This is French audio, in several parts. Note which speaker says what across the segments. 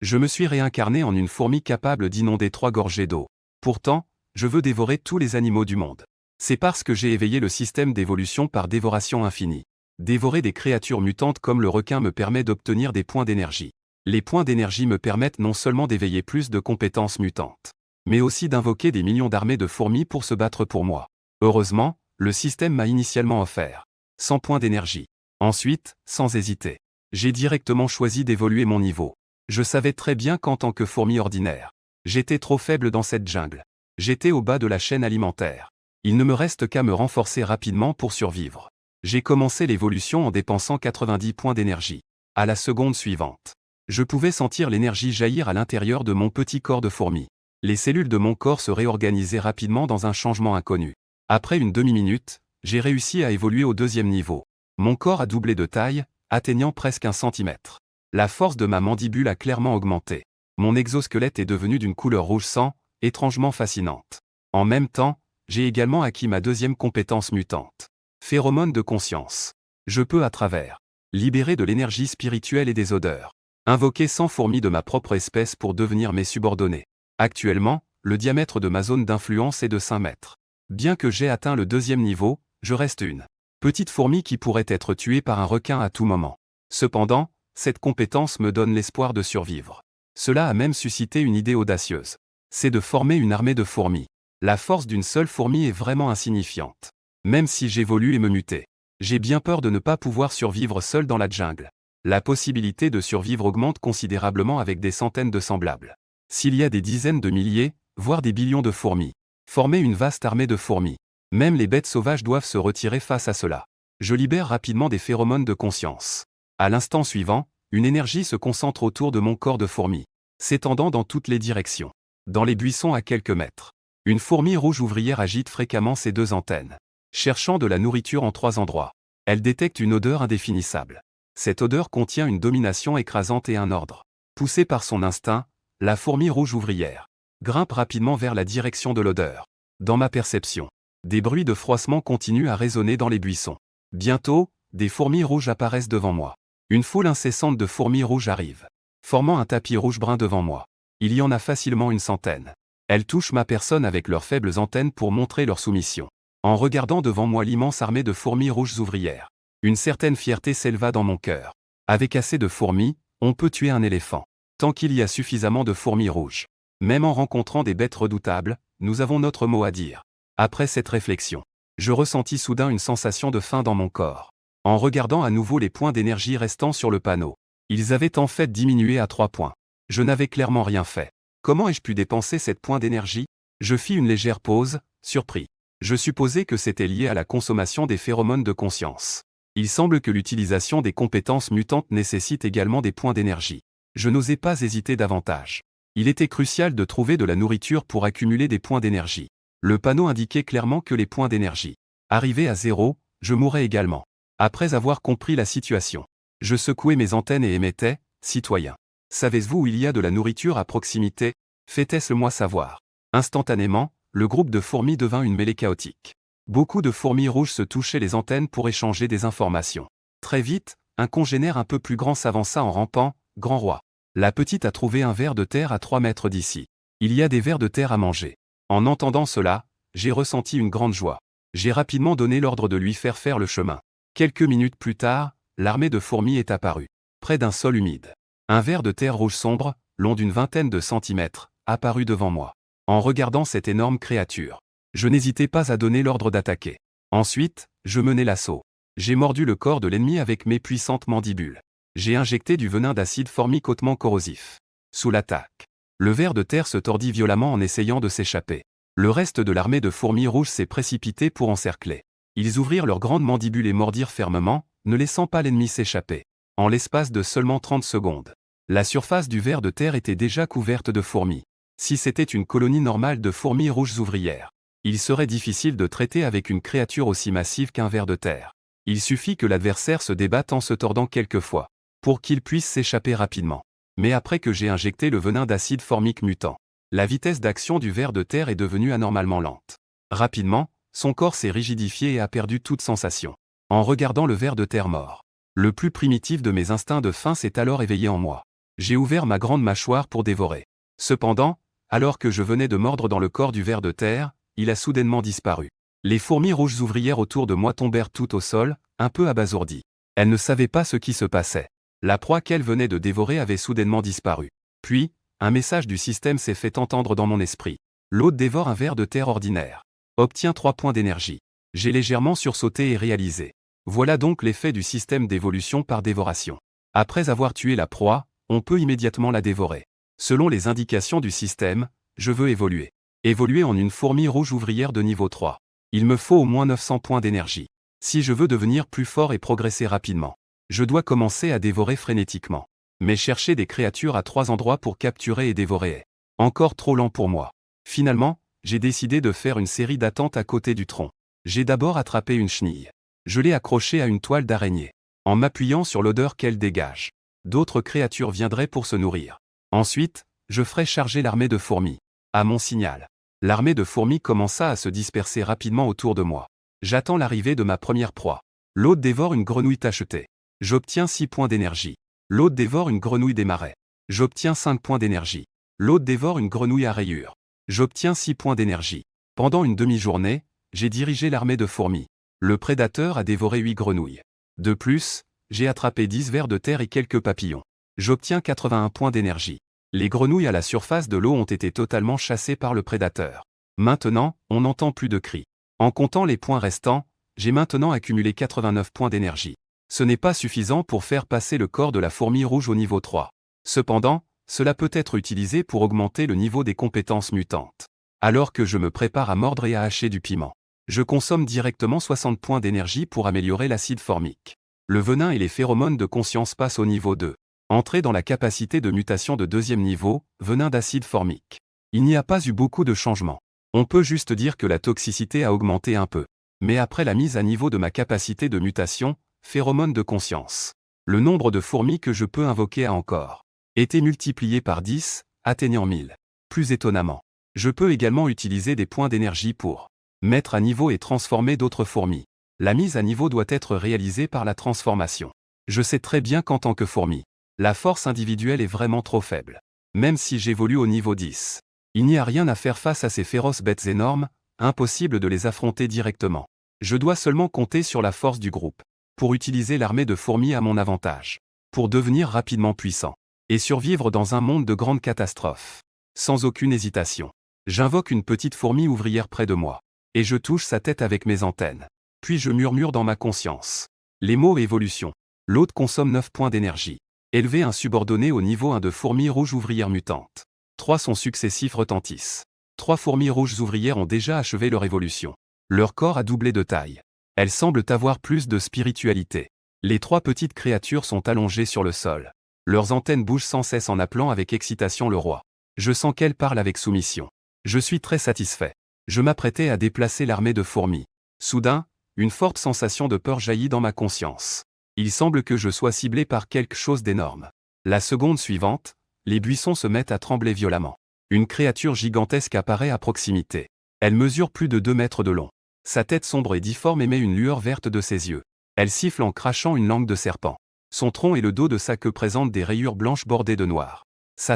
Speaker 1: Je me suis réincarné en une fourmi capable d'inonder 3 gorgées d'eau. Pourtant, je veux dévorer tous les animaux du monde. C'est parce que j'ai éveillé le système d'évolution par dévoration infinie. Dévorer des créatures mutantes comme le requin me permet d'obtenir des points d'énergie. Les points d'énergie me permettent non seulement d'éveiller plus de compétences mutantes, mais aussi d'invoquer des millions d'armées de fourmis pour se battre pour moi. Heureusement, le système m'a initialement offert 100 points d'énergie. Ensuite, sans hésiter, j'ai directement choisi d'évoluer mon niveau. Je savais très bien qu'en tant que fourmi ordinaire, j'étais trop faible dans cette jungle. J'étais au bas de la chaîne alimentaire. Il ne me reste qu'à me renforcer rapidement pour survivre. J'ai commencé l'évolution en dépensant 90 points d'énergie. À la seconde suivante, je pouvais sentir l'énergie jaillir à l'intérieur de mon petit corps de fourmi. Les cellules de mon corps se réorganisaient rapidement dans un changement inconnu. Après une demi-minute, j'ai réussi à évoluer au deuxième niveau. Mon corps a doublé de taille, atteignant presque 1 centimètre. La force de ma mandibule a clairement augmenté. Mon exosquelette est devenu d'une couleur rouge sang, étrangement fascinante. En même temps, j'ai également acquis ma deuxième compétence mutante. Phéromone de conscience. Je peux à travers libérer de l'énergie spirituelle et des odeurs. Invoquer 100 fourmis de ma propre espèce pour devenir mes subordonnés. Actuellement, le diamètre de ma zone d'influence est de 5 mètres. Bien que j'ai atteint le deuxième niveau, je reste une petite fourmi qui pourrait être tuée par un requin à tout moment. Cependant, cette compétence me donne l'espoir de survivre. Cela a même suscité une idée audacieuse. C'est de former une armée de fourmis. La force d'une seule fourmi est vraiment insignifiante. Même si j'évolue et me mutais, j'ai bien peur de ne pas pouvoir survivre seul dans la jungle. La possibilité de survivre augmente considérablement avec des centaines de semblables. S'il y a des dizaines de milliers, voire des billions de fourmis, former une vaste armée de fourmis. Même les bêtes sauvages doivent se retirer face à cela. Je libère rapidement des phéromones de conscience. À l'instant suivant, une énergie se concentre autour de mon corps de fourmi, s'étendant dans toutes les directions. Dans les buissons à quelques mètres, une fourmi rouge ouvrière agite fréquemment ses 2 antennes, cherchant de la nourriture en 3 endroits. Elle détecte une odeur indéfinissable. Cette odeur contient une domination écrasante et un ordre. Poussée par son instinct, la fourmi rouge ouvrière grimpe rapidement vers la direction de l'odeur. Dans ma perception, des bruits de froissement continuent à résonner dans les buissons. Bientôt, des fourmis rouges apparaissent devant moi. Une foule incessante de fourmis rouges arrive, formant un tapis rouge-brun devant moi. Il y en a facilement une centaine. Elles touchent ma personne avec leurs faibles antennes pour montrer leur soumission. En regardant devant moi l'immense armée de fourmis rouges ouvrières, une certaine fierté s'éleva dans mon cœur. Avec assez de fourmis, on peut tuer un éléphant. Tant qu'il y a suffisamment de fourmis rouges. Même en rencontrant des bêtes redoutables, nous avons notre mot à dire. Après cette réflexion, je ressentis soudain une sensation de faim dans mon corps. En regardant à nouveau les points d'énergie restants sur le panneau, ils avaient en fait diminué à 3 points. Je n'avais clairement rien fait. Comment ai-je pu dépenser cette point d'énergie? Je fis une légère pause, surpris. Je supposais que c'était lié à la consommation des phéromones de conscience. Il semble que l'utilisation des compétences mutantes nécessite également des points d'énergie. Je n'osais pas hésiter davantage. Il était crucial de trouver de la nourriture pour accumuler des points d'énergie. Le panneau indiquait clairement que les points d'énergie arrivés à 0, je mourrais également. Après avoir compris la situation, je secouais mes antennes et émettais « Citoyen, savez-vous où il y a de la nourriture à proximité? Faites-le moi savoir. » Instantanément, le groupe de fourmis devint une mêlée chaotique. Beaucoup de fourmis rouges se touchaient les antennes pour échanger des informations. Très vite, un congénère un peu plus grand s'avança en rampant « Grand roi. La petite a trouvé un ver de terre à 3 mètres d'ici. Il y a des vers de terre à manger. » En entendant cela, j'ai ressenti une grande joie. J'ai rapidement donné l'ordre de lui faire le chemin. Quelques minutes plus tard, l'armée de fourmis est apparue, près d'un sol humide. Un ver de terre rouge sombre, long d'une vingtaine de centimètres, apparut devant moi. En regardant cette énorme créature, je n'hésitais pas à donner l'ordre d'attaquer. Ensuite, je menai l'assaut. J'ai mordu le corps de l'ennemi avec mes puissantes mandibules. J'ai injecté du venin d'acide formique hautement corrosif. Sous l'attaque, le ver de terre se tordit violemment en essayant de s'échapper. Le reste de l'armée de fourmis rouges s'est précipité pour encercler. Ils ouvrirent leurs grandes mandibules et mordirent fermement, ne laissant pas l'ennemi s'échapper. En l'espace de seulement 30 secondes, la surface du ver de terre était déjà couverte de fourmis. Si c'était une colonie normale de fourmis rouges ouvrières, il serait difficile de traiter avec une créature aussi massive qu'un ver de terre. Il suffit que l'adversaire se débatte en se tordant quelquefois, pour qu'il puisse s'échapper rapidement. Mais après que j'ai injecté le venin d'acide formique mutant, la vitesse d'action du ver de terre est devenue anormalement lente. Rapidement, son corps s'est rigidifié et a perdu toute sensation. En regardant le ver de terre mort, le plus primitif de mes instincts de faim s'est alors éveillé en moi. J'ai ouvert ma grande mâchoire pour dévorer. Cependant, alors que je venais de mordre dans le corps du ver de terre, il a soudainement disparu. Les fourmis rouges ouvrières autour de moi tombèrent toutes au sol, un peu abasourdies. Elles ne savaient pas ce qui se passait. La proie qu'elles venaient de dévorer avait soudainement disparu. Puis, un message du système s'est fait entendre dans mon esprit. L'hôte dévore un ver de terre ordinaire. Obtient 3 points d'énergie. J'ai légèrement sursauté et réalisé. Voilà donc l'effet du système d'évolution par dévoration. Après avoir tué la proie, on peut immédiatement la dévorer. Selon les indications du système, je veux évoluer. Évoluer en une fourmi rouge ouvrière de niveau 3. Il me faut au moins 900 points d'énergie. Si je veux devenir plus fort et progresser rapidement, je dois commencer à dévorer frénétiquement. Mais chercher des créatures à 3 endroits pour capturer et dévorer est encore trop lent pour moi. Finalement, j'ai décidé de faire une série d'attentes à côté du tronc. J'ai d'abord attrapé une chenille. Je l'ai accrochée à une toile d'araignée. En m'appuyant sur l'odeur qu'elle dégage, d'autres créatures viendraient pour se nourrir. Ensuite, je ferai charger l'armée de fourmis. À mon signal, l'armée de fourmis commença à se disperser rapidement autour de moi. J'attends l'arrivée de ma première proie. L'hôte dévore une grenouille tachetée. J'obtiens 6 points d'énergie. L'hôte dévore une grenouille des marais. J'obtiens 5 points d'énergie. L'hôte dévore une grenouille à rayures. J'obtiens 6 points d'énergie. Pendant une demi-journée, j'ai dirigé l'armée de fourmis. Le prédateur a dévoré 8 grenouilles. De plus, j'ai attrapé 10 vers de terre et quelques papillons. J'obtiens 81 points d'énergie. Les grenouilles à la surface de l'eau ont été totalement chassées par le prédateur. Maintenant, on n'entend plus de cris. En comptant les points restants, j'ai maintenant accumulé 89 points d'énergie. Ce n'est pas suffisant pour faire passer le corps de la fourmi rouge au niveau 3. Cependant, cela peut être utilisé pour augmenter le niveau des compétences mutantes. Alors que je me prépare à mordre et à hacher du piment, je consomme directement 60 points d'énergie pour améliorer l'acide formique. Le venin et les phéromones de conscience passent au niveau 2. Entrer dans la capacité de mutation de 2e niveau, venin d'acide formique. Il n'y a pas eu beaucoup de changements. On peut juste dire que la toxicité a augmenté un peu. Mais après la mise à niveau de ma capacité de mutation, phéromone de conscience, le nombre de fourmis que je peux invoquer a encore été multiplié par 10, atteignant 1000. Plus étonnamment, je peux également utiliser des points d'énergie pour mettre à niveau et transformer d'autres fourmis. La mise à niveau doit être réalisée par la transformation. Je sais très bien qu'en tant que fourmi, la force individuelle est vraiment trop faible. Même si j'évolue au niveau 10, il n'y a rien à faire face à ces féroces bêtes énormes, impossible de les affronter directement. Je dois seulement compter sur la force du groupe, pour utiliser l'armée de fourmis à mon avantage, pour devenir rapidement puissant, et survivre dans un monde de grandes catastrophes. Sans aucune hésitation, j'invoque une petite fourmi ouvrière près de moi, et je touche sa tête avec mes antennes. Puis je murmure dans ma conscience. Les mots évolution. L'hôte consomme 9 points d'énergie. Élever un subordonné au niveau 1 de fourmis rouges ouvrières mutantes. 3 sons successifs retentissent. 3 fourmis rouges ouvrières ont déjà achevé leur évolution. Leur corps a doublé de taille. Elles semblent avoir plus de spiritualité. Les 3 petites créatures sont allongées sur le sol. Leurs antennes bougent sans cesse en appelant avec excitation le roi. Je sens qu'elles parlent avec soumission. Je suis très satisfait. Je m'apprêtais à déplacer l'armée de fourmis. Soudain, une forte sensation de peur jaillit dans ma conscience. Il semble que je sois ciblé par quelque chose d'énorme. La seconde suivante, les buissons se mettent à trembler violemment. Une créature gigantesque apparaît à proximité. Elle mesure plus de 2 mètres de long. Sa tête sombre et difforme émet une lueur verte de ses yeux. Elle siffle en crachant une langue de serpent. Son tronc et le dos de sa queue présentent des rayures blanches bordées de noir. Ça.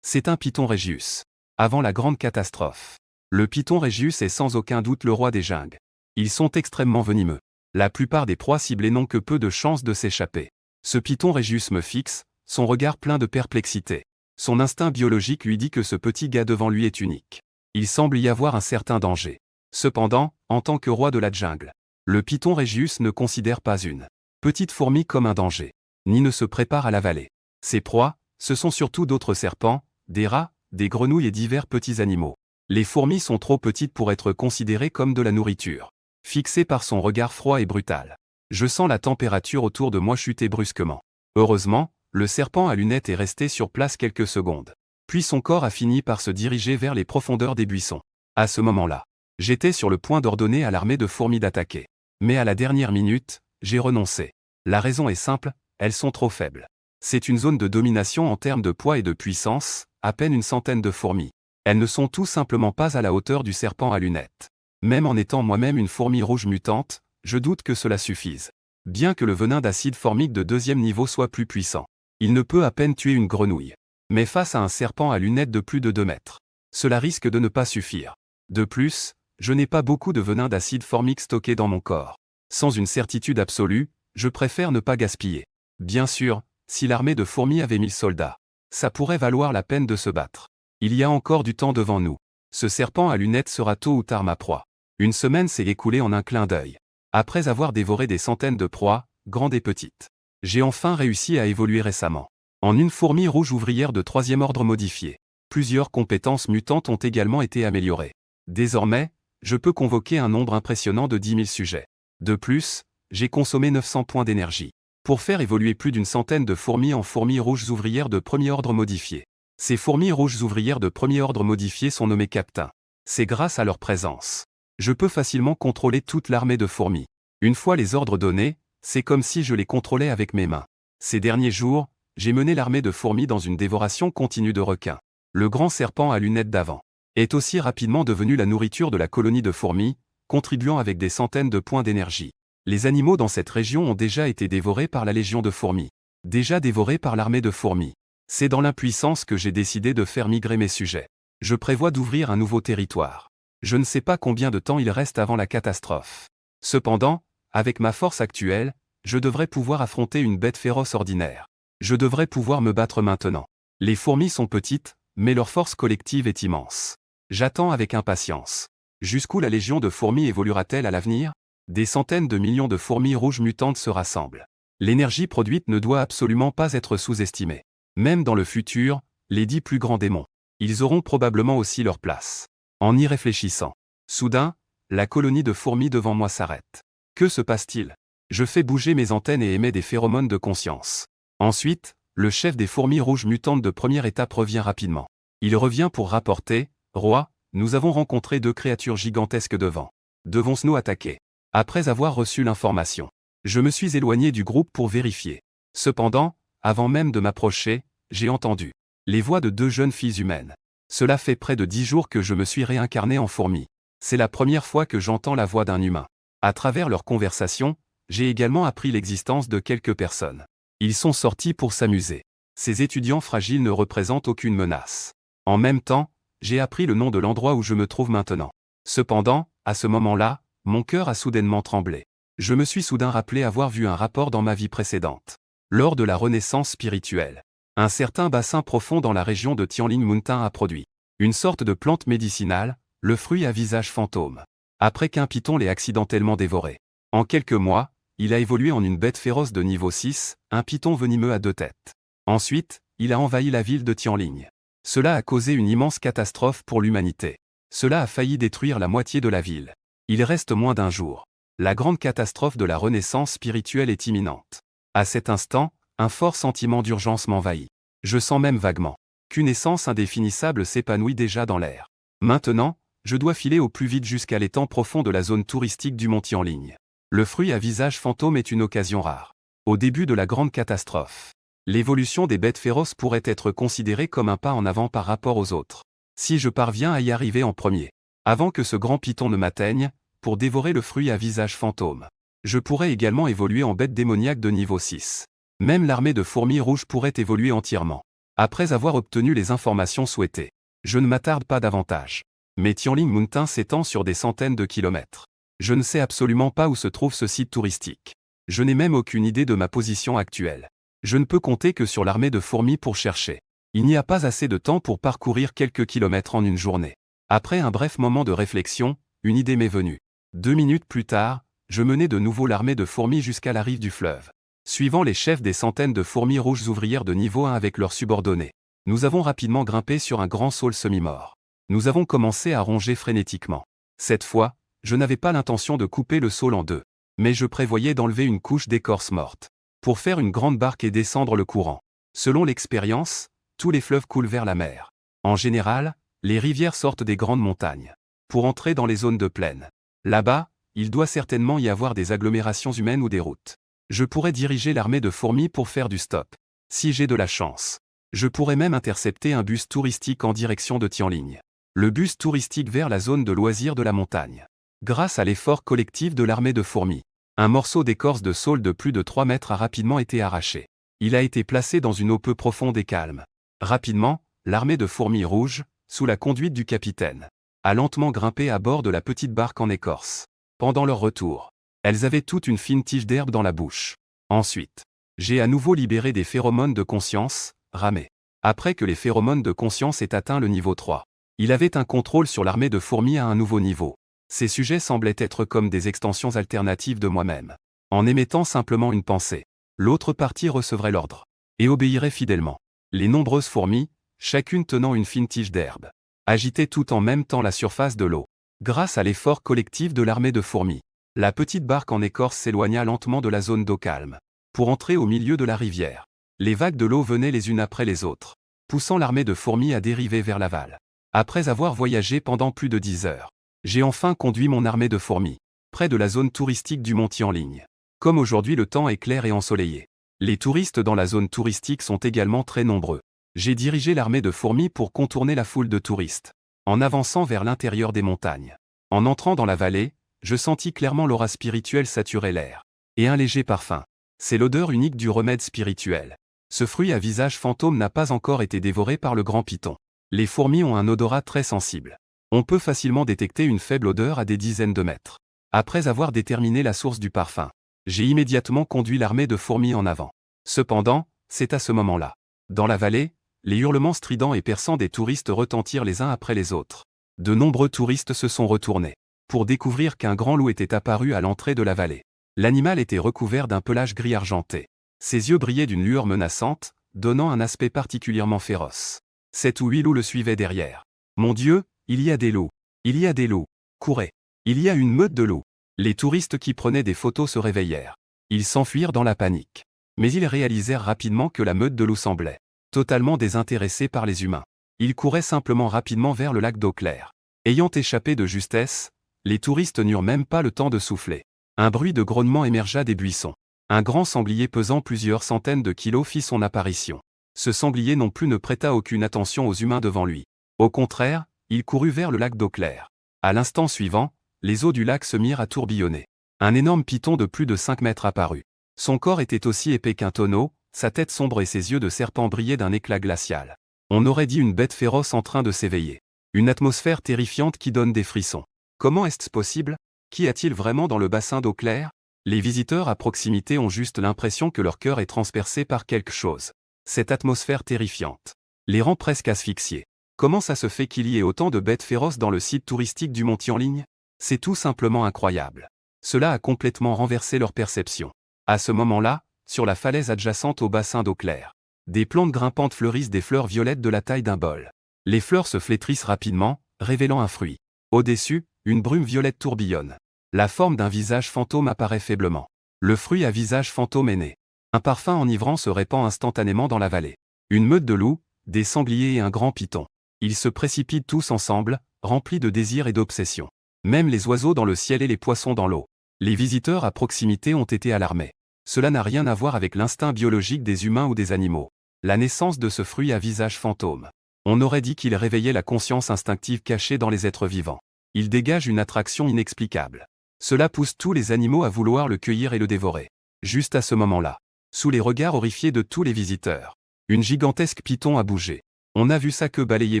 Speaker 1: C'est un python Régius. Avant la grande catastrophe, le python Régius est sans aucun doute le roi des jungles. Ils sont extrêmement venimeux. La plupart des proies ciblées n'ont que peu de chances de s'échapper. Ce python Régius me fixe, son regard plein de perplexité. Son instinct biologique lui dit que ce petit gars devant lui est unique. Il semble y avoir un certain danger. Cependant, en tant que roi de la jungle, le python Régius ne considère pas une petite fourmi comme un danger, ni ne se prépare à l'avaler. Ses proies, ce sont surtout d'autres serpents, des rats, des grenouilles et divers petits animaux. Les fourmis sont trop petites pour être considérées comme de la nourriture. Fixé par son regard froid et brutal, je sens la température autour de moi chuter brusquement. Heureusement, le serpent à lunettes est resté sur place quelques secondes. Puis son corps a fini par se diriger vers les profondeurs des buissons. À ce moment-là, j'étais sur le point d'ordonner à l'armée de fourmis d'attaquer. Mais à la dernière minute, j'ai renoncé. La raison est simple, elles sont trop faibles. C'est une zone de domination en termes de poids et de puissance, à peine une centaine de fourmis. Elles ne sont tout simplement pas à la hauteur du serpent à lunettes. Même en étant moi-même une fourmi rouge mutante, je doute que cela suffise. Bien que le venin d'acide formique de 2e niveau soit plus puissant, Il ne peut à peine tuer une grenouille. Mais face à un serpent à lunettes de plus de 2 mètres, cela risque de ne pas suffire. De plus, je n'ai pas beaucoup de venin d'acide formique stocké dans mon corps. Sans une certitude absolue, je préfère ne pas gaspiller. Bien sûr, si l'armée de fourmis avait 1000 soldats, ça pourrait valoir la peine de se battre. Il y a encore du temps devant nous. Ce serpent à lunettes sera tôt ou tard ma proie. Une semaine s'est écoulée en un clin d'œil. Après avoir dévoré des centaines de proies, grandes et petites, j'ai enfin réussi à évoluer récemment. En une fourmi rouge ouvrière de 3e ordre modifié. Plusieurs compétences mutantes ont également été améliorées. Désormais, je peux convoquer un nombre impressionnant de 10 000 sujets. De plus, j'ai consommé 900 points d'énergie pour faire évoluer plus d'une centaine de fourmis en fourmis rouges ouvrières de 1er ordre modifié. Ces fourmis rouges ouvrières de 1er ordre modifié sont nommées captains. C'est grâce à leur présence. Je peux facilement contrôler toute l'armée de fourmis. Une fois les ordres donnés, c'est comme si je les contrôlais avec mes mains. Ces derniers jours, j'ai mené l'armée de fourmis dans une dévoration continue de requins. Le grand serpent à lunettes d'avant est aussi rapidement devenu la nourriture de la colonie de fourmis, contribuant avec des centaines de points d'énergie. Les animaux dans cette région ont déjà été dévorés par la légion de fourmis. Déjà dévorés par l'armée de fourmis. C'est dans l'impuissance que j'ai décidé de faire migrer mes sujets. Je prévois d'ouvrir un nouveau territoire. Je ne sais pas combien de temps il reste avant la catastrophe. Cependant, avec ma force actuelle, je devrais pouvoir affronter une bête féroce ordinaire. Je devrais pouvoir me battre maintenant. Les fourmis sont petites, mais leur force collective est immense. J'attends avec impatience. Jusqu'où la légion de fourmis évoluera-t-elle à l'avenir? Des centaines de millions de fourmis rouges mutantes se rassemblent. L'énergie produite ne doit absolument pas être sous-estimée. Même dans le futur, les 10 plus grands démons, ils auront probablement aussi leur place. En y réfléchissant, soudain, la colonie de fourmis devant moi s'arrête. Que se passe-t-il? Je fais bouger mes antennes et émets des phéromones de conscience. Ensuite, le chef des fourmis rouges mutantes de première étape revient rapidement. Il revient pour rapporter « Roi, nous avons rencontré 2 créatures gigantesques devant. Devons-nous attaquer ?» Après avoir reçu l'information, je me suis éloigné du groupe pour vérifier. Cependant, avant même de m'approcher, j'ai entendu les voix de 2 jeunes filles humaines. Cela fait près de 10 jours que je me suis réincarné en fourmi. C'est la première fois que j'entends la voix d'un humain. À travers leur conversation, j'ai également appris l'existence de quelques personnes. Ils sont sortis pour s'amuser. Ces étudiants fragiles ne représentent aucune menace. En même temps, j'ai appris le nom de l'endroit où je me trouve maintenant. Cependant, à ce moment-là, mon cœur a soudainement tremblé. Je me suis soudain rappelé avoir vu un rapport dans ma vie précédente. Lors de la renaissance spirituelle, un certain bassin profond dans la région de Tianling Mountain a produit une sorte de plante médicinale, le fruit à visage fantôme. Après qu'un python l'ait accidentellement dévoré. En quelques mois, il a évolué en une bête féroce de niveau 6, un python venimeux à 2 têtes. Ensuite, il a envahi la ville de Tianling. Cela a causé une immense catastrophe pour l'humanité. Cela a failli détruire la moitié de la ville. Il reste moins d'1 jour. La grande catastrophe de la renaissance spirituelle est imminente. À cet instant, un fort sentiment d'urgence m'envahit. Je sens même vaguement qu'une essence indéfinissable s'épanouit déjà dans l'air. Maintenant, je dois filer au plus vite jusqu'à l'étang profond de la zone touristique du mont Tianling. Le fruit à visage fantôme est une occasion rare. Au début de la grande catastrophe, l'évolution des bêtes féroces pourrait être considérée comme un pas en avant par rapport aux autres. Si je parviens à y arriver en premier, avant que ce grand python ne m'atteigne, pour dévorer le fruit à visage fantôme, je pourrais également évoluer en bête démoniaque de niveau 6. Même l'armée de fourmis rouges pourrait évoluer entièrement. Après avoir obtenu les informations souhaitées, je ne m'attarde pas davantage. Mais Tianling Mountain s'étend sur des centaines de kilomètres. Je ne sais absolument pas où se trouve ce site touristique. Je n'ai même aucune idée de ma position actuelle. Je ne peux compter que sur l'armée de fourmis pour chercher. Il n'y a pas assez de temps pour parcourir quelques kilomètres en une journée. Après un bref moment de réflexion, une idée m'est venue. 2 minutes plus tard, je menais de nouveau l'armée de fourmis jusqu'à la rive du fleuve. Suivant les chefs des centaines de fourmis rouges ouvrières de niveau 1 avec leurs subordonnés, nous avons rapidement grimpé sur un grand saule semi-mort. Nous avons commencé à ronger frénétiquement. Cette fois, je n'avais pas l'intention de couper le saule en 2, mais je prévoyais d'enlever une couche d'écorce morte, pour faire une grande barque et descendre le courant. Selon l'expérience, tous les fleuves coulent vers la mer. En général, les rivières sortent des grandes montagnes, pour entrer dans les zones de plaine. Là-bas, il doit certainement y avoir des agglomérations humaines ou des routes. Je pourrais diriger l'armée de fourmis pour faire du stop. Si j'ai de la chance, je pourrais même intercepter un bus touristique en direction de Tianling. Le bus touristique vers la zone de loisirs de la montagne. Grâce à l'effort collectif de l'armée de fourmis, un morceau d'écorce de saule de plus de 3 mètres a rapidement été arraché. Il a été placé dans une eau peu profonde et calme. Rapidement, l'armée de fourmis rouges, sous la conduite du capitaine, a lentement grimpé à bord de la petite barque en écorce. Pendant leur retour, elles avaient toute une fine tige d'herbe dans la bouche. Ensuite, j'ai à nouveau libéré des phéromones de conscience, ramé. Après que les phéromones de conscience aient atteint le niveau 3, il avait un contrôle sur l'armée de fourmis à un nouveau niveau. Ces sujets semblaient être comme des extensions alternatives de moi-même. En émettant simplement une pensée, l'autre partie recevrait l'ordre et obéirait fidèlement. Les nombreuses fourmis, chacune tenant une fine tige d'herbe, agitaient tout en même temps la surface de l'eau. Grâce à l'effort collectif de l'armée de fourmis, la petite barque en écorce s'éloigna lentement de la zone d'eau calme, pour entrer au milieu de la rivière. Les vagues de l'eau venaient les unes après les autres, poussant l'armée de fourmis à dériver vers l'aval. Après avoir voyagé pendant plus de 10 heures, j'ai enfin conduit mon armée de fourmis, près de la zone touristique du Mont Tianling. Comme aujourd'hui le temps est clair et ensoleillé, les touristes dans la zone touristique sont également très nombreux. J'ai dirigé l'armée de fourmis pour contourner la foule de touristes, en avançant vers l'intérieur des montagnes. En entrant dans la vallée, je sentis clairement l'aura spirituelle saturer l'air, et un léger parfum. C'est l'odeur unique du remède spirituel. Ce fruit à visage fantôme n'a pas encore été dévoré par le grand python. Les fourmis ont un odorat très sensible. On peut facilement détecter une faible odeur à des dizaines de mètres. Après avoir déterminé la source du parfum, j'ai immédiatement conduit l'armée de fourmis en avant. Cependant, c'est à ce moment-là. Dans la vallée, les hurlements stridents et perçants des touristes retentirent les uns après les autres. De nombreux touristes se sont retournés pour découvrir qu'un grand loup était apparu à l'entrée de la vallée. L'animal était recouvert d'un pelage gris argenté. Ses yeux brillaient d'une lueur menaçante, donnant un aspect particulièrement féroce. 7 ou 8 loups le suivaient derrière. Mon Dieu, il y a des loups. Il y a des loups. Courez. Il y a une meute de loups. Les touristes qui prenaient des photos se réveillèrent. Ils s'enfuirent dans la panique. Mais ils réalisèrent rapidement que la meute de loups semblait totalement désintéressée par les humains. Ils couraient simplement rapidement vers le lac d'eau claire. Ayant échappé de justesse, les touristes n'eurent même pas le temps de souffler. Un bruit de grognement émergea des buissons. Un grand sanglier pesant plusieurs centaines de kilos fit son apparition. Ce sanglier non plus ne prêta aucune attention aux humains devant lui. Au contraire, il courut vers le lac d'eau claire. À l'instant suivant, les eaux du lac se mirent à tourbillonner. Un énorme python de plus de 5 mètres apparut. Son corps était aussi épais qu'un tonneau, sa tête sombre et ses yeux de serpent brillaient d'un éclat glacial. On aurait dit une bête féroce en train de s'éveiller. Une atmosphère terrifiante qui donne des frissons. Comment est-ce possible? Qu'y a-t-il vraiment dans le bassin d'eau claire? Les visiteurs à proximité ont juste l'impression que leur cœur est transpercé par quelque chose. Cette atmosphère terrifiante les rend presque asphyxiés. Comment ça se fait qu'il y ait autant de bêtes féroces dans le site touristique du Mont Tianling? C'est tout simplement incroyable. Cela a complètement renversé leur perception. À ce moment-là, sur la falaise adjacente au bassin d'eau claire, des plantes grimpantes fleurissent des fleurs violettes de la taille d'un bol. Les fleurs se flétrissent rapidement, révélant un fruit. Au-dessus, une brume violette tourbillonne. La forme d'un visage fantôme apparaît faiblement. Le fruit à visage fantôme est né. Un parfum enivrant se répand instantanément dans la vallée. Une meute de loups, des sangliers et un grand python. Ils se précipitent tous ensemble, remplis de désir et d'obsession. Même les oiseaux dans le ciel et les poissons dans l'eau. Les visiteurs à proximité ont été alarmés. Cela n'a rien à voir avec l'instinct biologique des humains ou des animaux. La naissance de ce fruit à visage fantôme. On aurait dit qu'il réveillait la conscience instinctive cachée dans les êtres vivants. Il dégage une attraction inexplicable. Cela pousse tous les animaux à vouloir le cueillir et le dévorer. Juste à ce moment-là, sous les regards horrifiés de tous les visiteurs, une gigantesque python a bougé. On a vu sa queue balayer